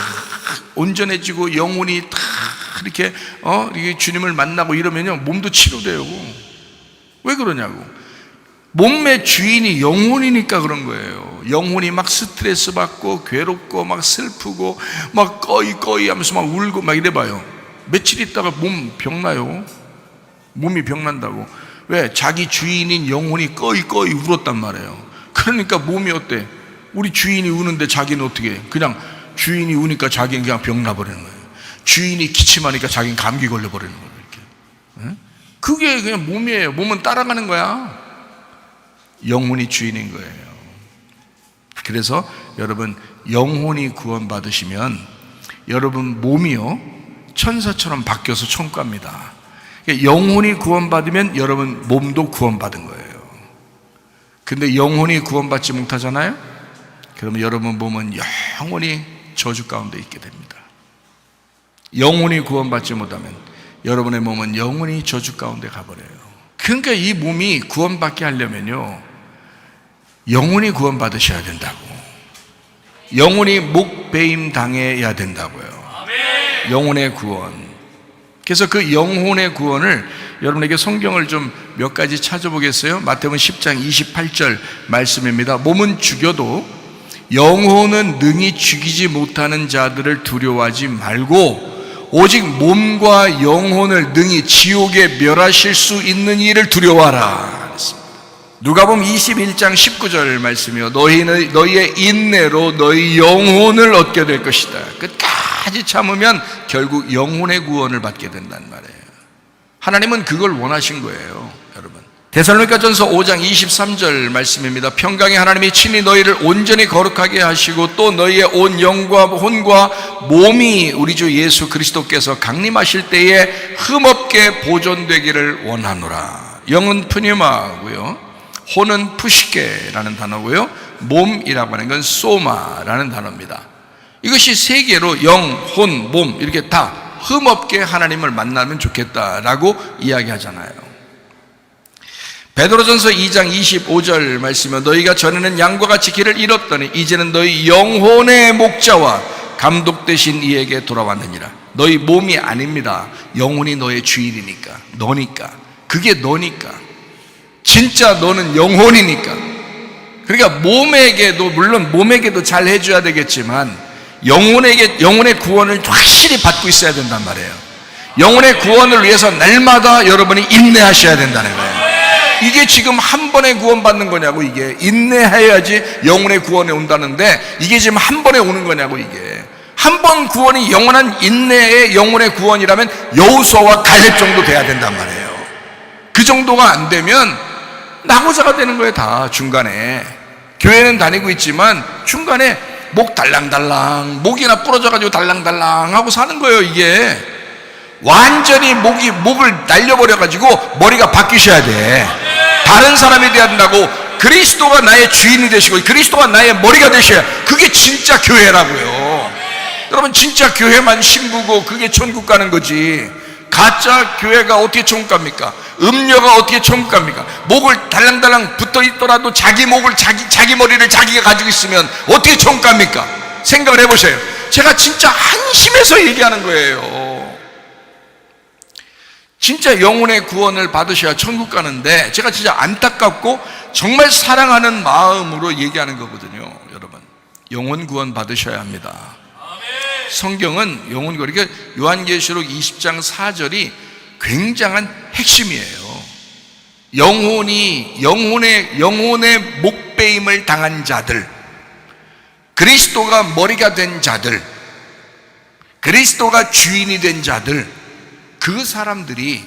S1: 온전해지고 영혼이 다 이렇게 주님을 만나고 이러면요, 몸도 치료돼요. 왜 그러냐고. 몸의 주인이 영혼이니까 그런 거예요. 영혼이 막 스트레스 받고 괴롭고 막 슬프고 막 꺼이 하면서 막 울고 막 이래봐요. 며칠 있다가 몸 병나요. 몸이 병난다고. 왜? 자기 주인인 영혼이 꺼이 울었단 말이에요. 그러니까 몸이 어때? 우리 주인이 우는데 자기는 어떻게 해? 그냥 주인이 우니까 자기는 그냥 병나버리는 거예요. 주인이 기침하니까 자기는 감기 걸려버리는 거예요. 이렇게. 그게 그냥 몸이에요. 몸은 따라가는 거야. 영혼이 주인인 거예요. 그래서 여러분, 영혼이 구원받으시면 여러분 몸이요 천사처럼 바뀌어서 천국갑니다. 영혼이 구원받으면 여러분 몸도 구원받은 거예요. 근데 영혼이 구원받지 못하잖아요. 그러면 여러분 몸은 영원히 저주 가운데 있게 됩니다. 영원히 구원받지 못하면 여러분의 몸은 영원히 저주 가운데 가버려요. 그러니까 이 몸이 구원받게 하려면요, 영원히 구원받으셔야 된다고. 영원히 목배임 당해야 된다고요. 영혼의 구원. 그래서 그 영혼의 구원을 여러분에게 성경을 좀 몇 가지 찾아보겠어요? 마태복음 10장 28절 말씀입니다. 몸은 죽여도 영혼은 능히 죽이지 못하는 자들을 두려워하지 말고 오직 몸과 영혼을 능히 지옥에 멸하실 수 있는 이를 두려워하라. 누가복음 21장 19절 말씀이요, 너희의 인내로 너희 영혼을 얻게 될 것이다. 끝까지 참으면 결국 영혼의 구원을 받게 된단 말이에요. 하나님은 그걸 원하신 거예요, 여러분. 데살로니가전서 5장 23절 말씀입니다. 평강의 하나님이 친히 너희를 온전히 거룩하게 하시고 또 너희의 온 영과 혼과 몸이 우리 주 예수 그리스도께서 강림하실 때에 흠없게 보존되기를 원하노라. 영은 푸니마고요, 혼은 푸시케라는 단어고요, 몸이라고 하는 건 소마라는 단어입니다. 이것이 세 개로 영, 혼, 몸 이렇게 다 흠없게 하나님을 만나면 좋겠다라고 이야기하잖아요. 베드로전서 2장 25절 말씀에 너희가 전에는 양과 같이 길을 잃었더니 이제는 너희 영혼의 목자와 감독 되신 이에게 돌아왔느니라. 너희 몸이 아닙니다. 영혼이 너의 주인이니까, 너니까. 그게 너니까. 진짜 너는 영혼이니까. 그러니까 몸에게도, 물론 몸에게도 잘 해줘야 되겠지만 영혼의 구원을 확실히 받고 있어야 된단 말이에요. 영혼의 구원을 위해서 날마다 여러분이 인내하셔야 된다는 거예요. 이게 지금 한 번에 구원받는 거냐고. 이게 인내해야지 영혼의 구원이 온다는데 이게 지금 한 번에 오는 거냐고. 이게 한 번 구원이 영원한 인내의 영혼의 구원이라면 여호수아와 갈렙 정도 돼야 된단 말이에요. 그 정도가 안 되면 낙오자가 되는 거예요. 다 중간에 교회는 다니고 있지만 중간에 목 달랑달랑, 목이나 부러져가지고 달랑달랑 하고 사는 거예요. 이게 완전히 목을 날려버려가지고 머리가 바뀌셔야 돼. 다른 사람이 돼야 된다고. 그리스도가 나의 주인이 되시고 그리스도가 나의 머리가 되셔야, 그게 진짜 교회라고요. 여러분, 진짜 교회만 신부고 그게 천국 가는 거지. 가짜 교회가 어떻게 천국 갑니까? 음료가 어떻게 천국 갑니까? 목을 달랑달랑 붙어 있더라도 자기 목을 자기 머리를 자기가 가지고 있으면 어떻게 천국 갑니까? 생각을 해보세요. 제가 진짜 한심해서 얘기하는 거예요. 진짜 영혼의 구원을 받으셔야 천국 가는데 제가 진짜 안타깝고 정말 사랑하는 마음으로 얘기하는 거거든요. 여러분, 영혼 구원 받으셔야 합니다. 성경은 영혼 구원, 그러니까 요한계시록 20장 4절이 굉장한 핵심이에요. 영혼의 목배임을 당한 자들, 그리스도가 머리가 된 자들, 그리스도가 주인이 된 자들, 그 사람들이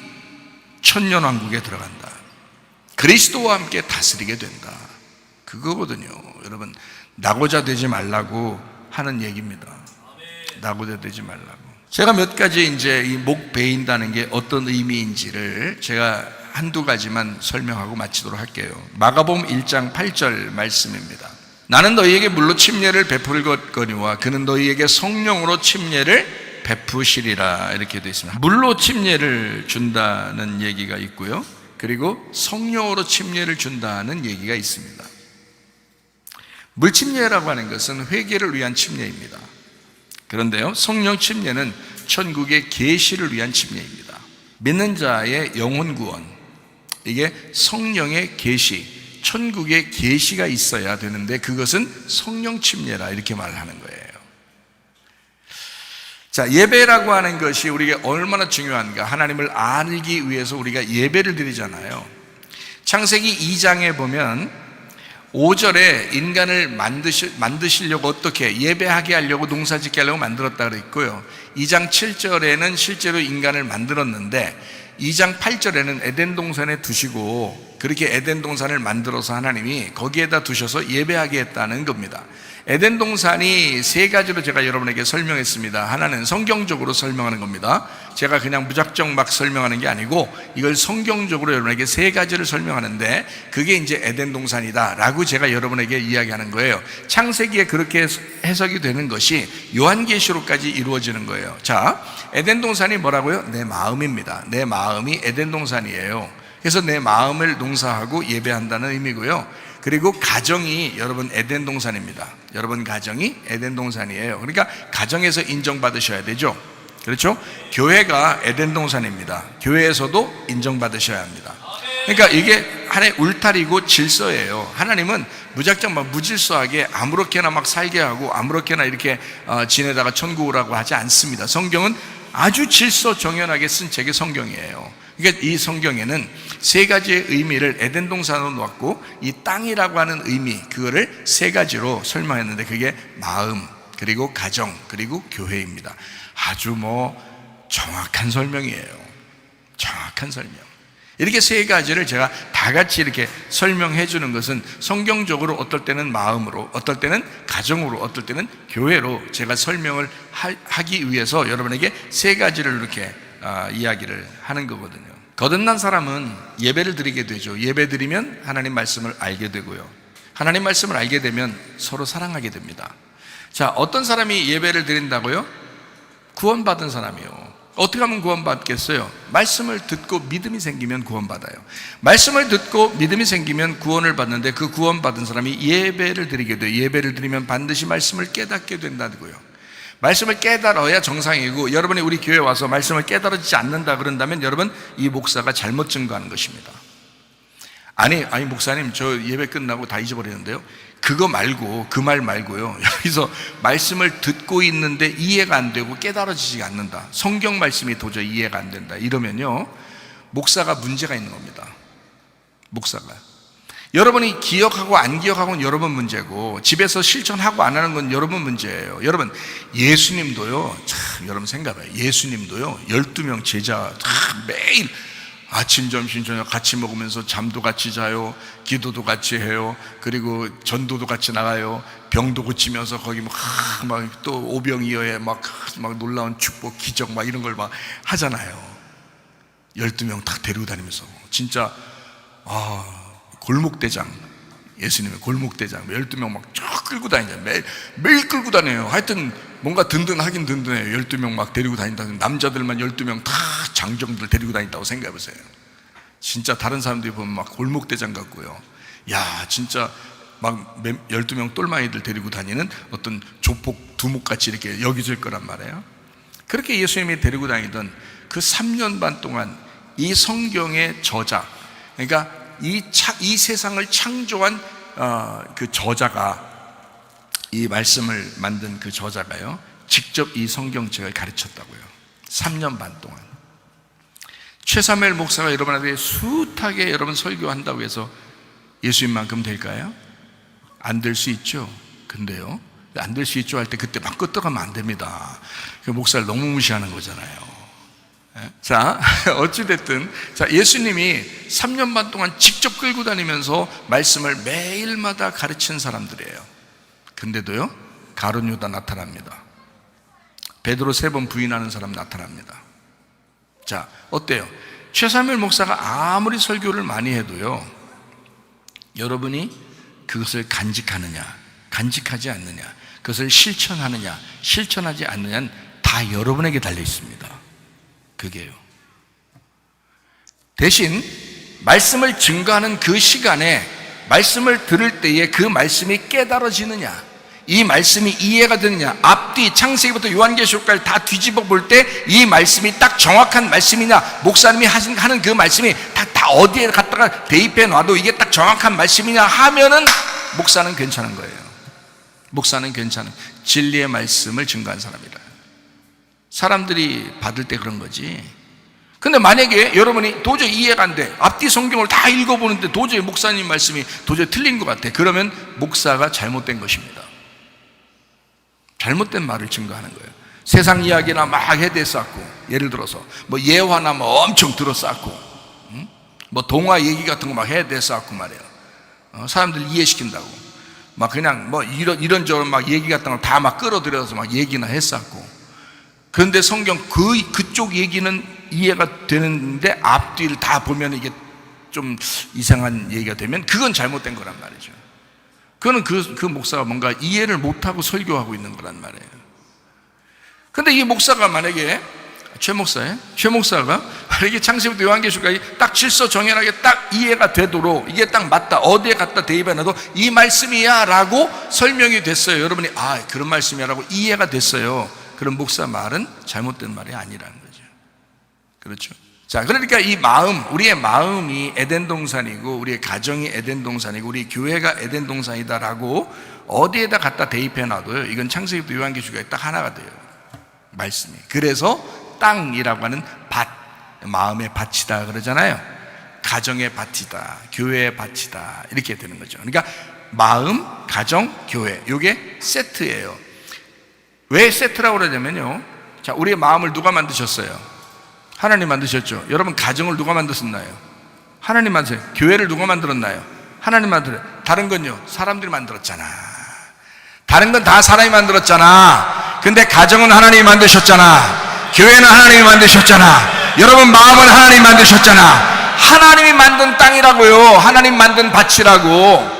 S1: 천년왕국에 들어간다. 그리스도와 함께 다스리게 된다. 그거거든요. 여러분, 낙오자 되지 말라고 하는 얘기입니다. 낙오자 되지 말라고. 제가 몇 가지 이제 이 목 베인다는 게 어떤 의미인지를 제가 한두 가지만 설명하고 마치도록 할게요. 마가복음 1장 8절 말씀입니다. 나는 너희에게 물로 침례를 베풀거니와 그는 너희에게 성령으로 침례를 베푸시리라, 이렇게 되어 있습니다. 물로 침례를 준다는 얘기가 있고요, 그리고 성령으로 침례를 준다는 얘기가 있습니다. 물 침례라고 하는 것은 회개를 위한 침례입니다. 그런데요, 성령 침례는 천국의 계시를 위한 침례입니다. 믿는 자의 영혼 구원, 이게 성령의 계시, 천국의 계시가 있어야 되는데 그것은 성령 침례라, 이렇게 말하는 거예요. 자, 예배라고 하는 것이 우리에게 얼마나 중요한가. 하나님을 알기 위해서 우리가 예배를 드리잖아요. 창세기 2장에 보면 5절에 인간을 만드시려고 어떻게 예배하게 하려고, 농사짓게 하려고 만들었다 그랬고요, 2장 7절에는 실제로 인간을 만들었는데 2장 8절에는 에덴 동산에 두시고 그렇게 에덴 동산을 만들어서 하나님이 거기에다 두셔서 예배하게 했다는 겁니다. 에덴 동산이 세 가지로 제가 여러분에게 설명했습니다. 하나는 성경적으로 설명하는 겁니다. 제가 그냥 무작정 막 설명하는 게 아니고 이걸 성경적으로 여러분에게 세 가지를 설명하는데 그게 이제 에덴 동산이다 라고 제가 여러분에게 이야기하는 거예요. 창세기에 그렇게 해석이 되는 것이 요한계시록까지 이루어지는 거예요. 자, 에덴 동산이 뭐라고요? 내 마음입니다. 내 마음이 에덴 동산이에요. 그래서 내 마음을 농사하고 예배한다는 의미고요. 그리고 가정이 여러분 에덴 동산입니다. 여러분 가정이 에덴 동산이에요. 그러니까 가정에서 인정받으셔야 되죠. 그렇죠? 교회가 에덴 동산입니다. 교회에서도 인정받으셔야 합니다. 그러니까 이게 하나의 울타리고 질서예요. 하나님은 무작정 막 무질서하게 아무렇게나 막 살게 하고 아무렇게나 이렇게 지내다가 천국 오라고 하지 않습니다. 성경은 아주 질서 정연하게 쓴 책이 성경이에요. 그러니까 이 성경에는 세 가지의 의미를 에덴 동산으로 놓았고 이 땅이라고 하는 의미 그거를 세 가지로 설명했는데 그게 마음 그리고 가정 그리고 교회입니다. 아주 정확한 설명이에요. 정확한 설명. 이렇게 세 가지를 제가 다 같이 이렇게 설명해 주는 것은 성경적으로 어떨 때는 마음으로 어떨 때는 가정으로 어떨 때는 교회로 제가 설명을 하기 위해서 여러분에게 세 가지를 이렇게 이야기를 하는 거거든요. 거듭난 사람은 예배를 드리게 되죠. 예배 드리면 하나님 말씀을 알게 되고요. 하나님 말씀을 알게 되면 서로 사랑하게 됩니다. 자, 어떤 사람이 예배를 드린다고요? 구원받은 사람이요. 어떻게 하면 구원받겠어요? 말씀을 듣고 믿음이 생기면 구원받아요. 말씀을 듣고 믿음이 생기면 구원을 받는데 그 구원받은 사람이 예배를 드리게 돼요. 예배를 드리면 반드시 말씀을 깨닫게 된다고요. 말씀을 깨달아야 정상이고 여러분이 우리 교회에 와서 말씀을 깨달아지지 않는다 그런다면 여러분 이 목사가 잘못 증거하는 것입니다. 아니 목사님 저 예배 끝나고 다 잊어버리는데요. 그거 말고 그 말 말고요. 여기서 말씀을 듣고 있는데 이해가 안 되고 깨달아지지 않는다. 성경 말씀이 도저히 이해가 안 된다. 이러면요. 목사가 문제가 있는 겁니다. 목사가. 여러분이 기억하고 안 기억하고는 여러분 문제고 집에서 실천하고 안 하는 건 여러분 문제예요. 여러분 예수님도요. 참 여러분 생각해봐요. 예수님도요. 12명 제자 매일 아침 점심 저녁 같이 먹으면서 잠도 같이 자요. 기도도 같이 해요. 그리고 전도도 같이 나가요. 병도 고치면서 거기 막 또 오병이어에 막 놀라운 축복 기적 막 이런 걸 막 하잖아요. 12명 딱 데리고 다니면서 진짜 골목대장, 예수님의 골목대장 12명 막 쭉 끌고 다니잖아요. 매일 끌고 다녀요. 하여튼 뭔가 든든하긴 든든해요. 12명 막 데리고 다닌다. 남자들만 12명 다 장정들 데리고 다닌다고 생각해보세요. 진짜 다른 사람들이 보면 막 골목대장 같고요. 야 진짜 막 12명 똘마이들 데리고 다니는 어떤 조폭 두목같이 이렇게 여겨질 거란 말이에요. 그렇게 예수님이 데리고 다니던 그 3년 반 동안 이 성경의 저자, 그러니까 이 세상을 창조한 그 저자가, 이 말씀을 만든 그 저자가요 직접 이 성경책을 가르쳤다고요. 3년 반 동안. 최사무엘 목사가 여러분한테 숱하게 여러분 설교한다고 해서 예수님만큼 될까요? 안 될 수 있죠. 근데요, 안 될 수 있죠 할 때 그때 막 끄떡하면 안 됩니다. 그 목사를 너무 무시하는 거잖아요. 자, 어찌됐든 예수님이 3년 반 동안 직접 끌고 다니면서 말씀을 매일마다 가르친 사람들이에요. 근데도요 가룟 유다 나타납니다. 베드로 3번 부인하는 사람 나타납니다. 자, 어때요? 최사무엘 목사가 아무리 설교를 많이 해도요 여러분이 그것을 간직하느냐 간직하지 않느냐, 그것을 실천하느냐 실천하지 않느냐는 다 여러분에게 달려 있습니다. 그게요. 대신 말씀을 증거하는 그 시간에 말씀을 들을 때에 그 말씀이 깨달아지느냐, 이 말씀이 이해가 되느냐, 앞뒤 창세기부터 요한계시록까지 다 뒤집어 볼 때 이 말씀이 딱 정확한 말씀이냐, 목사님이 하는 그 말씀이 다 어디에 갖다가 대입해 놔도 이게 딱 정확한 말씀이냐 하면은 목사는 괜찮은 거예요. 목사는 괜찮은, 진리의 말씀을 증거한 사람이라. 사람들이 받을 때 그런 거지. 근데 만약에 여러분이 도저히 이해가 안 돼, 앞뒤 성경을 다 읽어보는데 도저히 목사님 말씀이 도저히 틀린 것 같아, 그러면 목사가 잘못된 것입니다. 잘못된 말을 증거하는 거예요. 세상 이야기나 막 해대쌓고, 예를 들어서 뭐 예화나 뭐 엄청 들어쌓고, 뭐 동화 얘기 같은 거 막 해대쌓고 말이에요. 사람들 이해시킨다고 막 그냥 뭐 이런저런 막 얘기 같은 거 다 막 끌어들여서 막 얘기나 했었고. 그런데 성경 그쪽 얘기는 이해가 되는데 앞뒤를 다 보면 이게 좀 이상한 얘기가 되면 그건 잘못된 거란 말이죠. 그거는 그 목사가 뭔가 이해를 못하고 설교하고 있는 거란 말이에요. 근데 이 목사가 만약에 최 목사가 만약에 창세기부터 요한계시록까지 딱 질서 정연하게 딱 이해가 되도록, 이게 딱 맞다, 어디에 갖다 대입해놔도 이 말씀이야 라고 설명이 됐어요. 여러분이 그런 말씀이야 라고 이해가 됐어요. 그런 목사 말은 잘못된 말이 아니라는 거죠. 그렇죠? 자, 그러니까 이 마음, 우리의 마음이 에덴 동산이고, 우리의 가정이 에덴 동산이고, 우리 교회가 에덴 동산이다라고 어디에다 갖다 대입해놔도요, 이건 창세기부터 요한계시록까지 딱 하나가 돼요, 말씀이. 그래서 땅이라고 하는 밭, 마음의 밭이다 그러잖아요. 가정의 밭이다, 교회의 밭이다, 이렇게 되는 거죠. 그러니까 마음, 가정, 교회, 이게 세트예요. 왜 세트라고 그러냐면요, 자, 우리의 마음을 누가 만드셨어요? 하나님 만드셨죠. 여러분, 가정을 누가 만드셨나요? 하나님 만드셨어요. 교회를 누가 만들었나요? 하나님 만들어요. 다른 건요, 사람들이 만들었잖아. 다른 건 다 사람이 만들었잖아. 근데 가정은 하나님이 만드셨잖아. 교회는 하나님이 만드셨잖아. 여러분, 마음은 하나님이 만드셨잖아. 하나님이 만든 땅이라고요. 하나님 만든 밭이라고.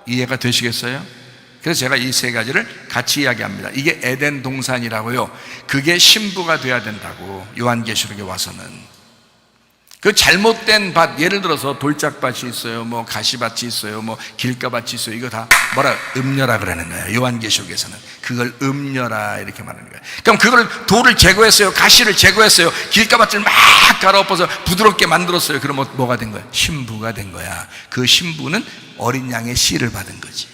S1: 이해가 되시겠어요? 그래서 제가 이 세 가지를 같이 이야기합니다. 이게 에덴 동산이라고요. 그게 신부가 돼야 된다고, 요한계시록에 와서는. 그 잘못된 밭, 예를 들어서 돌짝밭이 있어요, 뭐 가시밭이 있어요, 뭐 길가밭이 있어요. 이거 다 뭐라, 음녀라 그러는 거예요. 요한계시록에서는 그걸 음녀라 이렇게 말하는 거예요. 그럼 그걸 돌을 제거했어요, 가시를 제거했어요, 길가밭을 막 갈아엎어서 부드럽게 만들었어요. 그럼 뭐가 된 거야? 신부가 된 거야. 그 신부는 어린 양의 씨를 받은 거지.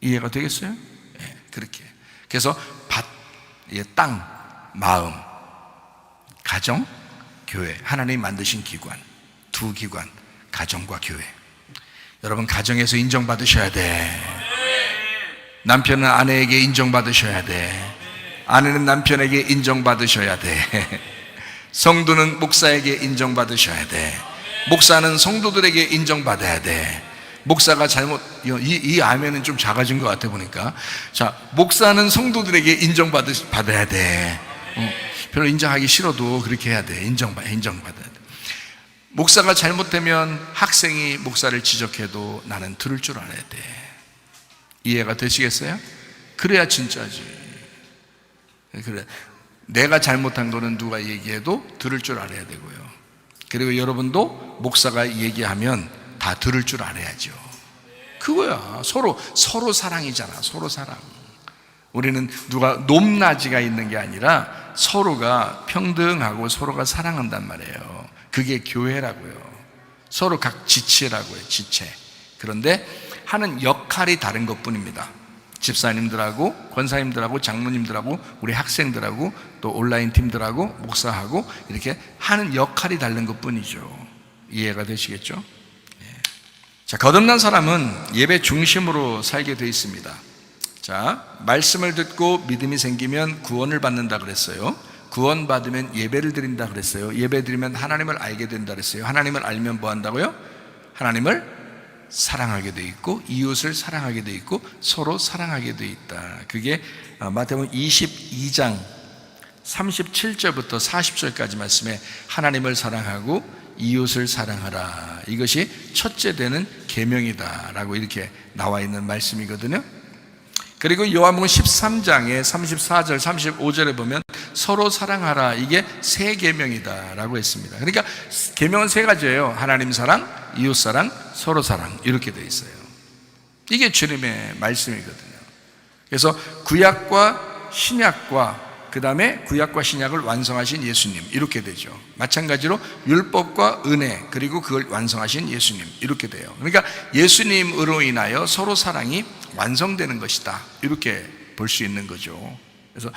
S1: 이해가 되겠어요? 네, 그렇게. 그래서 밭, 땅, 마음, 가정, 교회, 하나님이 만드신 기관, 두 기관, 가정과 교회. 여러분, 가정에서 인정받으셔야 돼. 남편은 아내에게 인정받으셔야 돼. 아내는 남편에게 인정받으셔야 돼. 성도는 목사에게 인정받으셔야 돼. 목사는 성도들에게 인정받아야 돼. 목사가 이 아멘은 좀 작아진 것 같아 보니까. 자, 목사는 성도들에게 인정받아야 돼. 별로 인정하기 싫어도 그렇게 해야 돼. 인정받아야 돼. 목사가 잘못되면 학생이 목사를 지적해도 나는 들을 줄 알아야 돼. 이해가 되시겠어요? 그래야 진짜지. 그래. 내가 잘못한 거는 누가 얘기해도 들을 줄 알아야 되고요. 그리고 여러분도 목사가 얘기하면 다 들을 줄 알아야죠. 그거야. 서로 사랑이잖아. 서로 사랑. 우리는 누가 높낮이가 있는 게 아니라 서로가 평등하고 서로가 사랑한단 말이에요. 그게 교회라고요. 서로 각 지체라고요. 지체. 그런데 하는 역할이 다른 것뿐입니다. 집사님들하고 권사님들하고 장로님들하고 우리 학생들하고 또 온라인 팀들하고 목사하고 이렇게 하는 역할이 다른 것뿐이죠. 이해가 되시겠죠? 자, 거듭난 사람은 예배 중심으로 살게 되어 있습니다. 자, 말씀을 듣고 믿음이 생기면 구원을 받는다 그랬어요. 구원 받으면 예배를 드린다 그랬어요. 예배 드리면 하나님을 알게 된다 그랬어요. 하나님을 알면 뭐 한다고요? 하나님을 사랑하게 되어 있고 이웃을 사랑하게 되어 있고 서로 사랑하게 되어 있다. 그게 마태복음 22장 37절부터 40절까지 말씀에 하나님을 사랑하고 이웃을 사랑하라, 이것이 첫째 되는 계명이다라고 이렇게 나와 있는 말씀이거든요. 그리고 요한복음 13장에 34절 35절에 보면 서로 사랑하라, 이게 세 계명이다라고 했습니다. 그러니까 계명은 세 가지예요. 하나님 사랑, 이웃 사랑, 서로 사랑, 이렇게 되어 있어요. 이게 주님의 말씀이거든요. 그래서 구약과 신약과 그 다음에 구약과 신약을 완성하신 예수님, 이렇게 되죠. 마찬가지로 율법과 은혜, 그리고 그걸 완성하신 예수님, 이렇게 돼요. 그러니까 예수님으로 인하여 서로 사랑이 완성되는 것이다, 이렇게 볼 수 있는 거죠. 그래서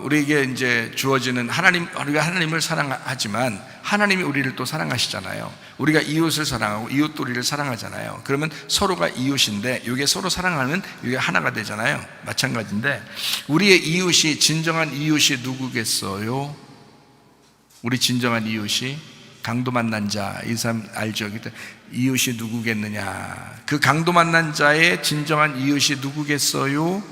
S1: 우리에게 이제 주어지는 우리가 하나님을 사랑하지만 하나님이 우리를 또 사랑하시잖아요. 우리가 이웃을 사랑하고 이웃도 우리를 사랑하잖아요. 그러면 서로가 이웃인데 이게 서로 사랑하면 이게 하나가 되잖아요. 마찬가지인데 우리의 이웃이 진정한 이웃이 누구겠어요? 우리 진정한 이웃이 강도 만난 자, 이 사람 알죠? 이웃이 누구겠느냐? 그 강도 만난 자의 진정한 이웃이 누구겠어요?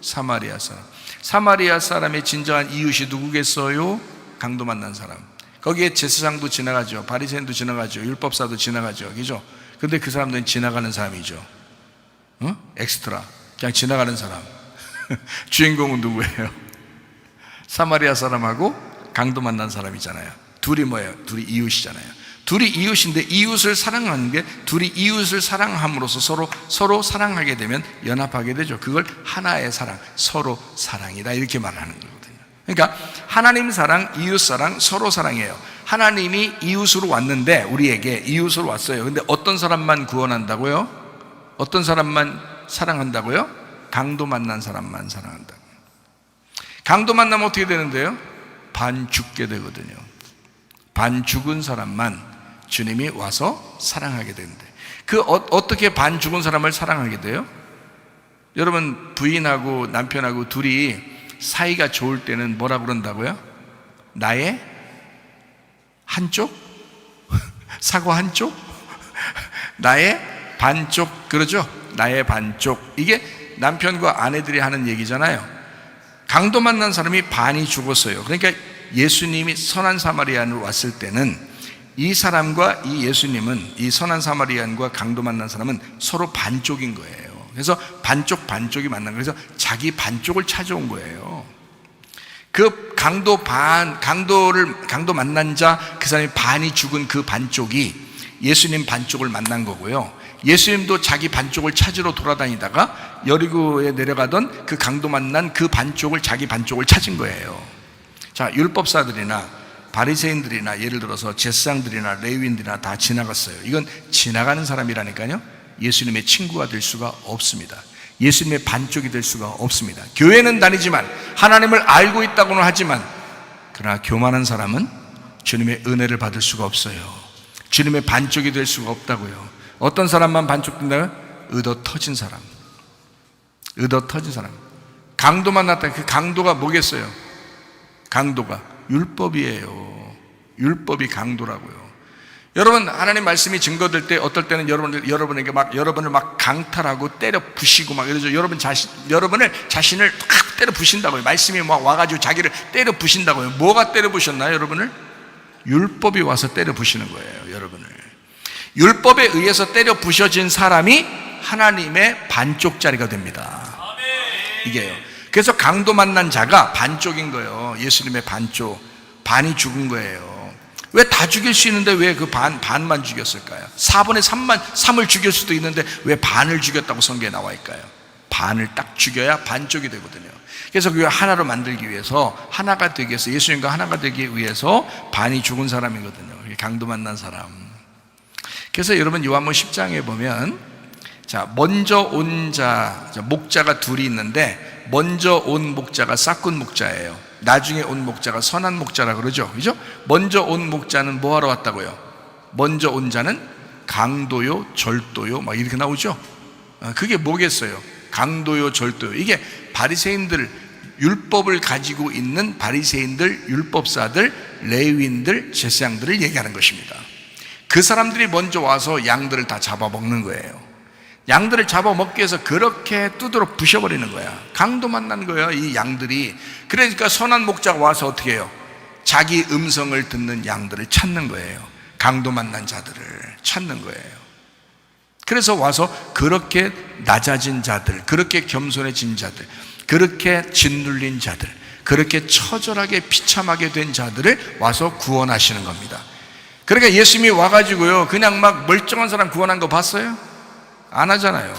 S1: 사마리아 사람. 사마리아 사람의 진정한 이웃이 누구겠어요? 강도 만난 사람. 거기에 제사장도 지나가죠. 바리새인도 지나가죠. 율법사도 지나가죠. 그죠? 근데 그 사람들은 지나가는 사람이죠. 엑스트라. 그냥 지나가는 사람. 주인공은 누구예요? 사마리아 사람하고 강도 만난 사람이잖아요. 둘이 뭐예요? 둘이 이웃이잖아요. 둘이 이웃인데 이웃을 사랑하는 게 둘이 이웃을 사랑함으로써 서로 사랑하게 되면 연합하게 되죠. 그걸 하나의 사랑, 서로 사랑이다 이렇게 말하는 거거든요. 그러니까 하나님 사랑, 이웃 사랑, 서로 사랑이에요. 하나님이 이웃으로 왔는데 우리에게 이웃으로 왔어요. 근데 어떤 사람만 구원한다고요? 어떤 사람만 사랑한다고요? 강도 만난 사람만 사랑한다고요. 강도 만나면 어떻게 되는데요? 반 죽게 되거든요. 반 죽은 사람만 주님이 와서 사랑하게 되는데 어떻게 반 죽은 사람을 사랑하게 돼요? 여러분 부인하고 남편하고 둘이 사이가 좋을 때는 뭐라 그런다고요? 나의 한쪽? 사과 한쪽? 나의 반쪽 그러죠? 나의 반쪽 이게 남편과 아내들이 하는 얘기잖아요. 강도 만난 사람이 반이 죽었어요. 그러니까 예수님이 선한 사마리아인으로 왔을 때는 이 사람과 이 예수님은 이 선한 사마리아인과 강도 만난 사람은 서로 반쪽인 거예요. 그래서 반쪽이 만난 거예요. 그래서 자기 반쪽을 찾아온 거예요. 그 강도 만난 자 그 사람이 반이 죽은 그 반쪽이 예수님 반쪽을 만난 거고요. 예수님도 자기 반쪽을 찾으러 돌아다니다가 여리고에 내려가던 그 강도 만난 그 반쪽을 자기 반쪽을 찾은 거예요. 자, 율법사들이나 바리새인들이나 예를 들어서 제사장들이나 레위인들이나 다 지나갔어요. 이건 지나가는 사람이라니까요. 예수님의 친구가 될 수가 없습니다. 예수님의 반쪽이 될 수가 없습니다. 교회는 다니지만 하나님을 알고 있다고는 하지만 그러나 교만한 사람은 주님의 은혜를 받을 수가 없어요. 주님의 반쪽이 될 수가 없다고요. 어떤 사람만 반쪽 된다고요? 의도 터진 사람. 강도 만났다. 그 강도가 뭐겠어요? 강도가 율법이에요. 율법이 강도라고요. 여러분 하나님 말씀이 증거될 때 어떨 때는 여러분에게 여러분을 강탈하고 때려 부시고 이러죠. 여러분을 자신을 막 때려 부신다고요. 말씀이 와가지고 자기를 때려 부신다고요. 뭐가 때려 부셨나요, 여러분을? 율법이 와서 때려 부시는 거예요, 여러분을. 율법에 의해서 때려 부셔진 사람이 하나님의 반쪽짜리가 됩니다. 이게요. 그래서 강도 만난 자가 반쪽인 거예요. 예수님의 반쪽. 반이 죽은 거예요. 왜 다 죽일 수 있는데 왜 그 반만 죽였을까요? 4분의 3을 죽일 수도 있는데 왜 반을 죽였다고 성경에 나와 있을까요? 반을 딱 죽여야 반쪽이 되거든요. 그래서 그 하나로 만들기 위해서 하나가 되기 위해서 예수님과 하나가 되기 위해서 반이 죽은 사람이거든요. 강도 만난 사람. 그래서 여러분 요한복음 10장에 보면 자, 먼저 온 자, 목자가 둘이 있는데 먼저 온 목자가 싹군 목자예요. 나중에 온 목자가 선한 목자라 그러죠. 그죠? 먼저 온 목자는 뭐 하러 왔다고요? 먼저 온 자는 강도요, 절도요, 막 이렇게 나오죠. 그게 뭐겠어요? 강도요, 절도요. 이게 바리새인들, 율법을 가지고 있는 바리새인들, 율법사들, 레위인들, 제사장들을 얘기하는 것입니다. 그 사람들이 먼저 와서 양들을 다 잡아먹는 거예요. 양들을 잡아먹기 위해서 그렇게 두드러 부셔버리는 거야. 강도 만난 거예요, 이 양들이. 그러니까 선한 목자가 와서 어떻게 해요? 자기 음성을 듣는 양들을 찾는 거예요. 강도 만난 자들을 찾는 거예요. 그래서 와서 그렇게 낮아진 자들, 그렇게 겸손해진 자들, 그렇게 짓눌린 자들, 그렇게 처절하게 비참하게 된 자들을 와서 구원하시는 겁니다. 그러니까 예수님이 와가지고요 그냥 막 멀쩡한 사람 구원한 거 봤어요? 안 하잖아요.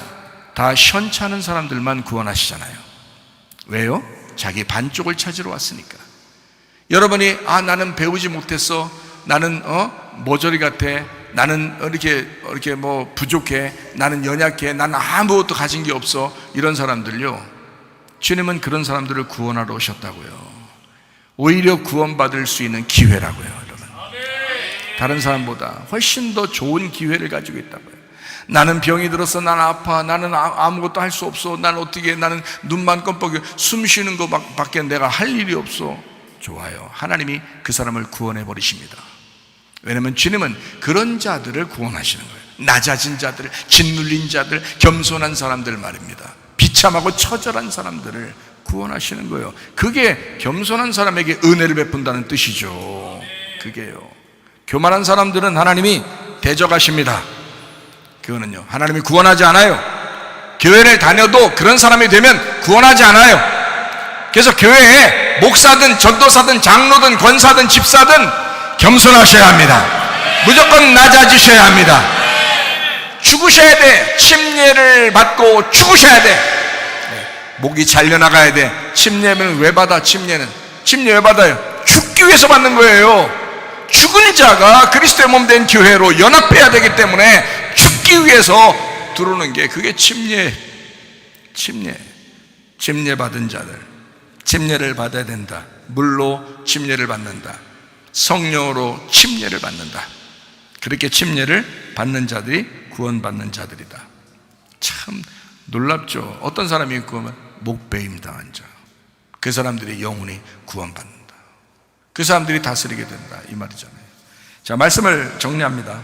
S1: 다 현찮은 사람들만 구원하시잖아요. 왜요? 자기 반쪽을 찾으러 왔으니까. 여러분이 나는 배우지 못했어, 나는 모조리 같아, 나는 이렇게 뭐 부족해, 나는 연약해, 나는 아무것도 가진 게 없어, 이런 사람들요 주님은 그런 사람들을 구원하러 오셨다고요. 오히려 구원받을 수 있는 기회라고요, 여러분. 다른 사람보다 훨씬 더 좋은 기회를 가지고 있다고요. 나는 병이 들어서 나는 아파, 나는 아무것도 할 수 없어, 나는 어떻게, 나는 눈만 껌뻑이 숨 쉬는 것밖에 내가 할 일이 없어. 좋아요. 하나님이 그 사람을 구원해 버리십니다. 왜냐하면 주님은 그런 자들을 구원하시는 거예요. 낮아진 자들, 짓눌린 자들, 겸손한 사람들 말입니다. 비참하고 처절한 사람들을 구원하시는 거예요. 그게 겸손한 사람에게 은혜를 베푼다는 뜻이죠. 그게요. 교만한 사람들은 하나님이 대적하십니다. 그거는요, 하나님이 구원하지 않아요. 교회를 다녀도 그런 사람이 되면 구원하지 않아요. 그래서 교회에 목사든 전도사든 장로든 권사든 집사든 겸손하셔야 합니다. 무조건 낮아지셔야 합니다. 죽으셔야 돼. 침례를 받고 죽으셔야 돼. 목이 잘려나가야 돼. 침례는 왜 받아? 침례 왜 받아요? 죽기 위해서 받는 거예요. 죽은 자가 그리스도의 몸 된 교회로 연합해야 되기 때문에 죽기 위해서 들어오는 게 그게 침례 받은 자들, 침례를 받아야 된다. 물로 침례를 받는다. 성령으로 침례를 받는다. 그렇게 침례를 받는 자들이 구원받는 자들이다. 참 놀랍죠. 어떤 사람이 있고 목배임 당한 자, 그 사람들이 영혼이 구원받는다. 그 사람들이 다스리게 된다, 이 말이잖아요. 자, 말씀을 정리합니다.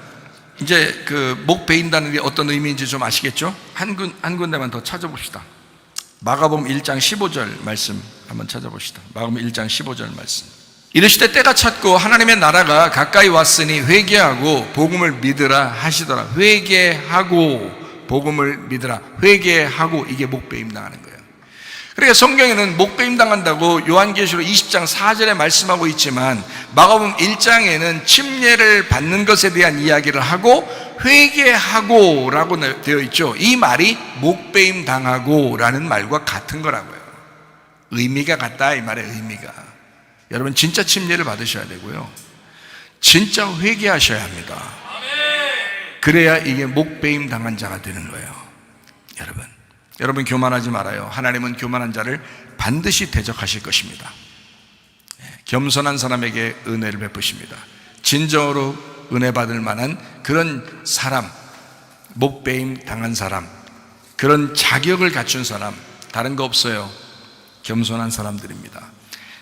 S1: 이제 그 목 베인다는 게 어떤 의미인지 좀 아시겠죠? 한 군데만 더 찾아봅시다. 마가복음 1장 15절 말씀 한번 찾아봅시다. 마가복음 1장 15절 말씀. 이르시되 때가 찼고 하나님의 나라가 가까이 왔으니 회개하고 복음을 믿으라 하시더라. 회개하고 복음을 믿으라. 회개하고, 이게 목배임 당하는 거예요. 그러니까 성경에는 목배임 당한다고 요한계시록 20장 4절에 말씀하고 있지만 마가복음 1장에는 침례를 받는 것에 대한 이야기를 하고 회개하고 라고 되어 있죠. 이 말이 목배임 당하고 라는 말과 같은 거라고요. 의미가 같다, 이 말의 의미가. 여러분, 진짜 침례를 받으셔야 되고요, 진짜 회개하셔야 합니다. 그래야 이게 목배임 당한 자가 되는 거예요. 여러분 교만하지 말아요. 하나님은 교만한 자를 반드시 대적하실 것입니다. 겸손한 사람에게 은혜를 베푸십니다. 진정으로 은혜 받을 만한 그런 사람, 목배임 당한 사람, 그런 자격을 갖춘 사람, 다른 거 없어요. 겸손한 사람들입니다.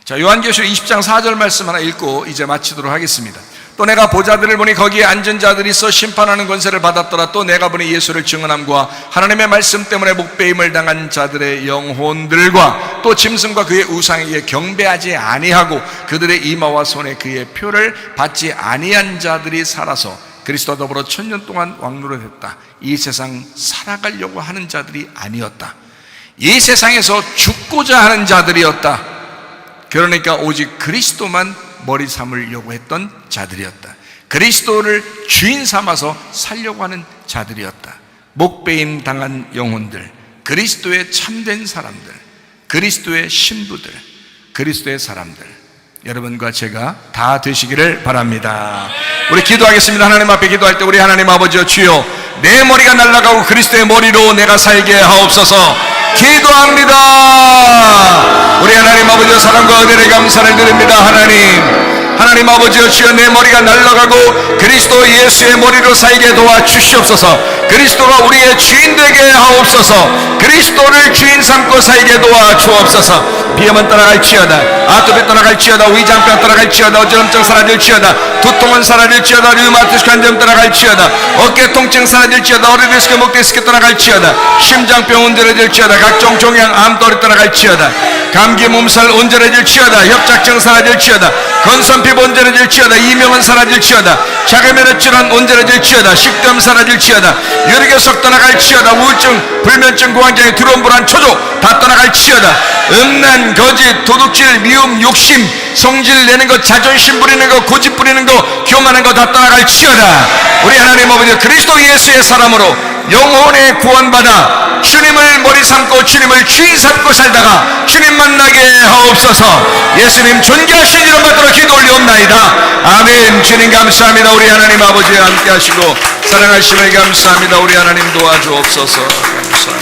S1: 자, 요한계시록 20장 4절 말씀 하나 읽고 이제 마치도록 하겠습니다. 또 내가 보좌들을 보니 거기에 앉은 자들이 있어 심판하는 권세를 받았더라. 또 내가 보니 예수를 증언함과 하나님의 말씀 때문에 목배임을 당한 자들의 영혼들과 또 짐승과 그의 우상에게 경배하지 아니하고 그들의 이마와 손에 그의 표를 받지 아니한 자들이 살아서 그리스도와 더불어 1000년 동안 왕노릇했다. 이 세상 살아가려고 하는 자들이 아니었다. 이 세상에서 죽고자 하는 자들이었다. 그러니까 오직 그리스도만 머리 삼으려고 했던 자들이었다. 그리스도를 주인 삼아서 살려고 하는 자들이었다. 목배임 당한 영혼들, 그리스도의 참된 사람들, 그리스도의 신부들, 그리스도의 사람들, 여러분과 제가 다 되시기를 바랍니다. 우리 기도하겠습니다. 하나님 앞에 기도할 때 우리 하나님 아버지여, 주여 내 머리가 날아가고 그리스도의 머리로 내가 살게 하옵소서 기도합니다. 우리 하나님 아버지여, 사랑과 은혜를 감사를 드립니다. 하나님 아버지여, 주여 내 머리가 날아가고 그리스도 예수의 머리로 살게 도와주시옵소서. 그리스도가 우리의 주인 되게 하옵소서. 그리스도를 주인 삼고 살게 도와주옵소서. 비염은 떠나갈지어다, 아토피 떠나갈지어다, 위장병 떠나갈지어다, 어지럼증 사라질지어다, 두통은 사라질지어다, 류마티스크 한점 떠나갈지어다, 어깨 통증 사라질지어다, 어리디스크 목디스크 떠나갈지어다, 심장병 온전해질지어다, 각종 종양 암돌이 떠나갈지어다, 감기 몸살 온전해질지어다, 협착증 사라질지어다, 건선피부 온전해질지어다, 이명은 사라질지어다, 자가면역 질환 온전해질지어다, 식도염 사라질지어다, 유리교석 떠나갈지어다, 우울증, 불면증, 고환장애, 두려움, 불안, 초조 다 떠나갈지어다, 음란, 거짓, 도둑질, 미움, 욕심, 성질 내는 것, 자존심 부리는 것, 고집 부리는 것, 교만한 것 다 떠나갈지어다. 우리 하나님 아버지 그리스도 예수의 사람으로 영혼의 구원받아 주님을 머리 삼고 주님을 주인 삼고 살다가 주님 만나게 하옵소서. 예수님 존귀하신 이름 받들어 기도 올리옵나이다. 아멘. 주님 감사합니다. 우리 하나님 아버지 함께 하시고 사랑하시며 감사합니다. 우리 하나님 도와주옵소서. 감사합니다.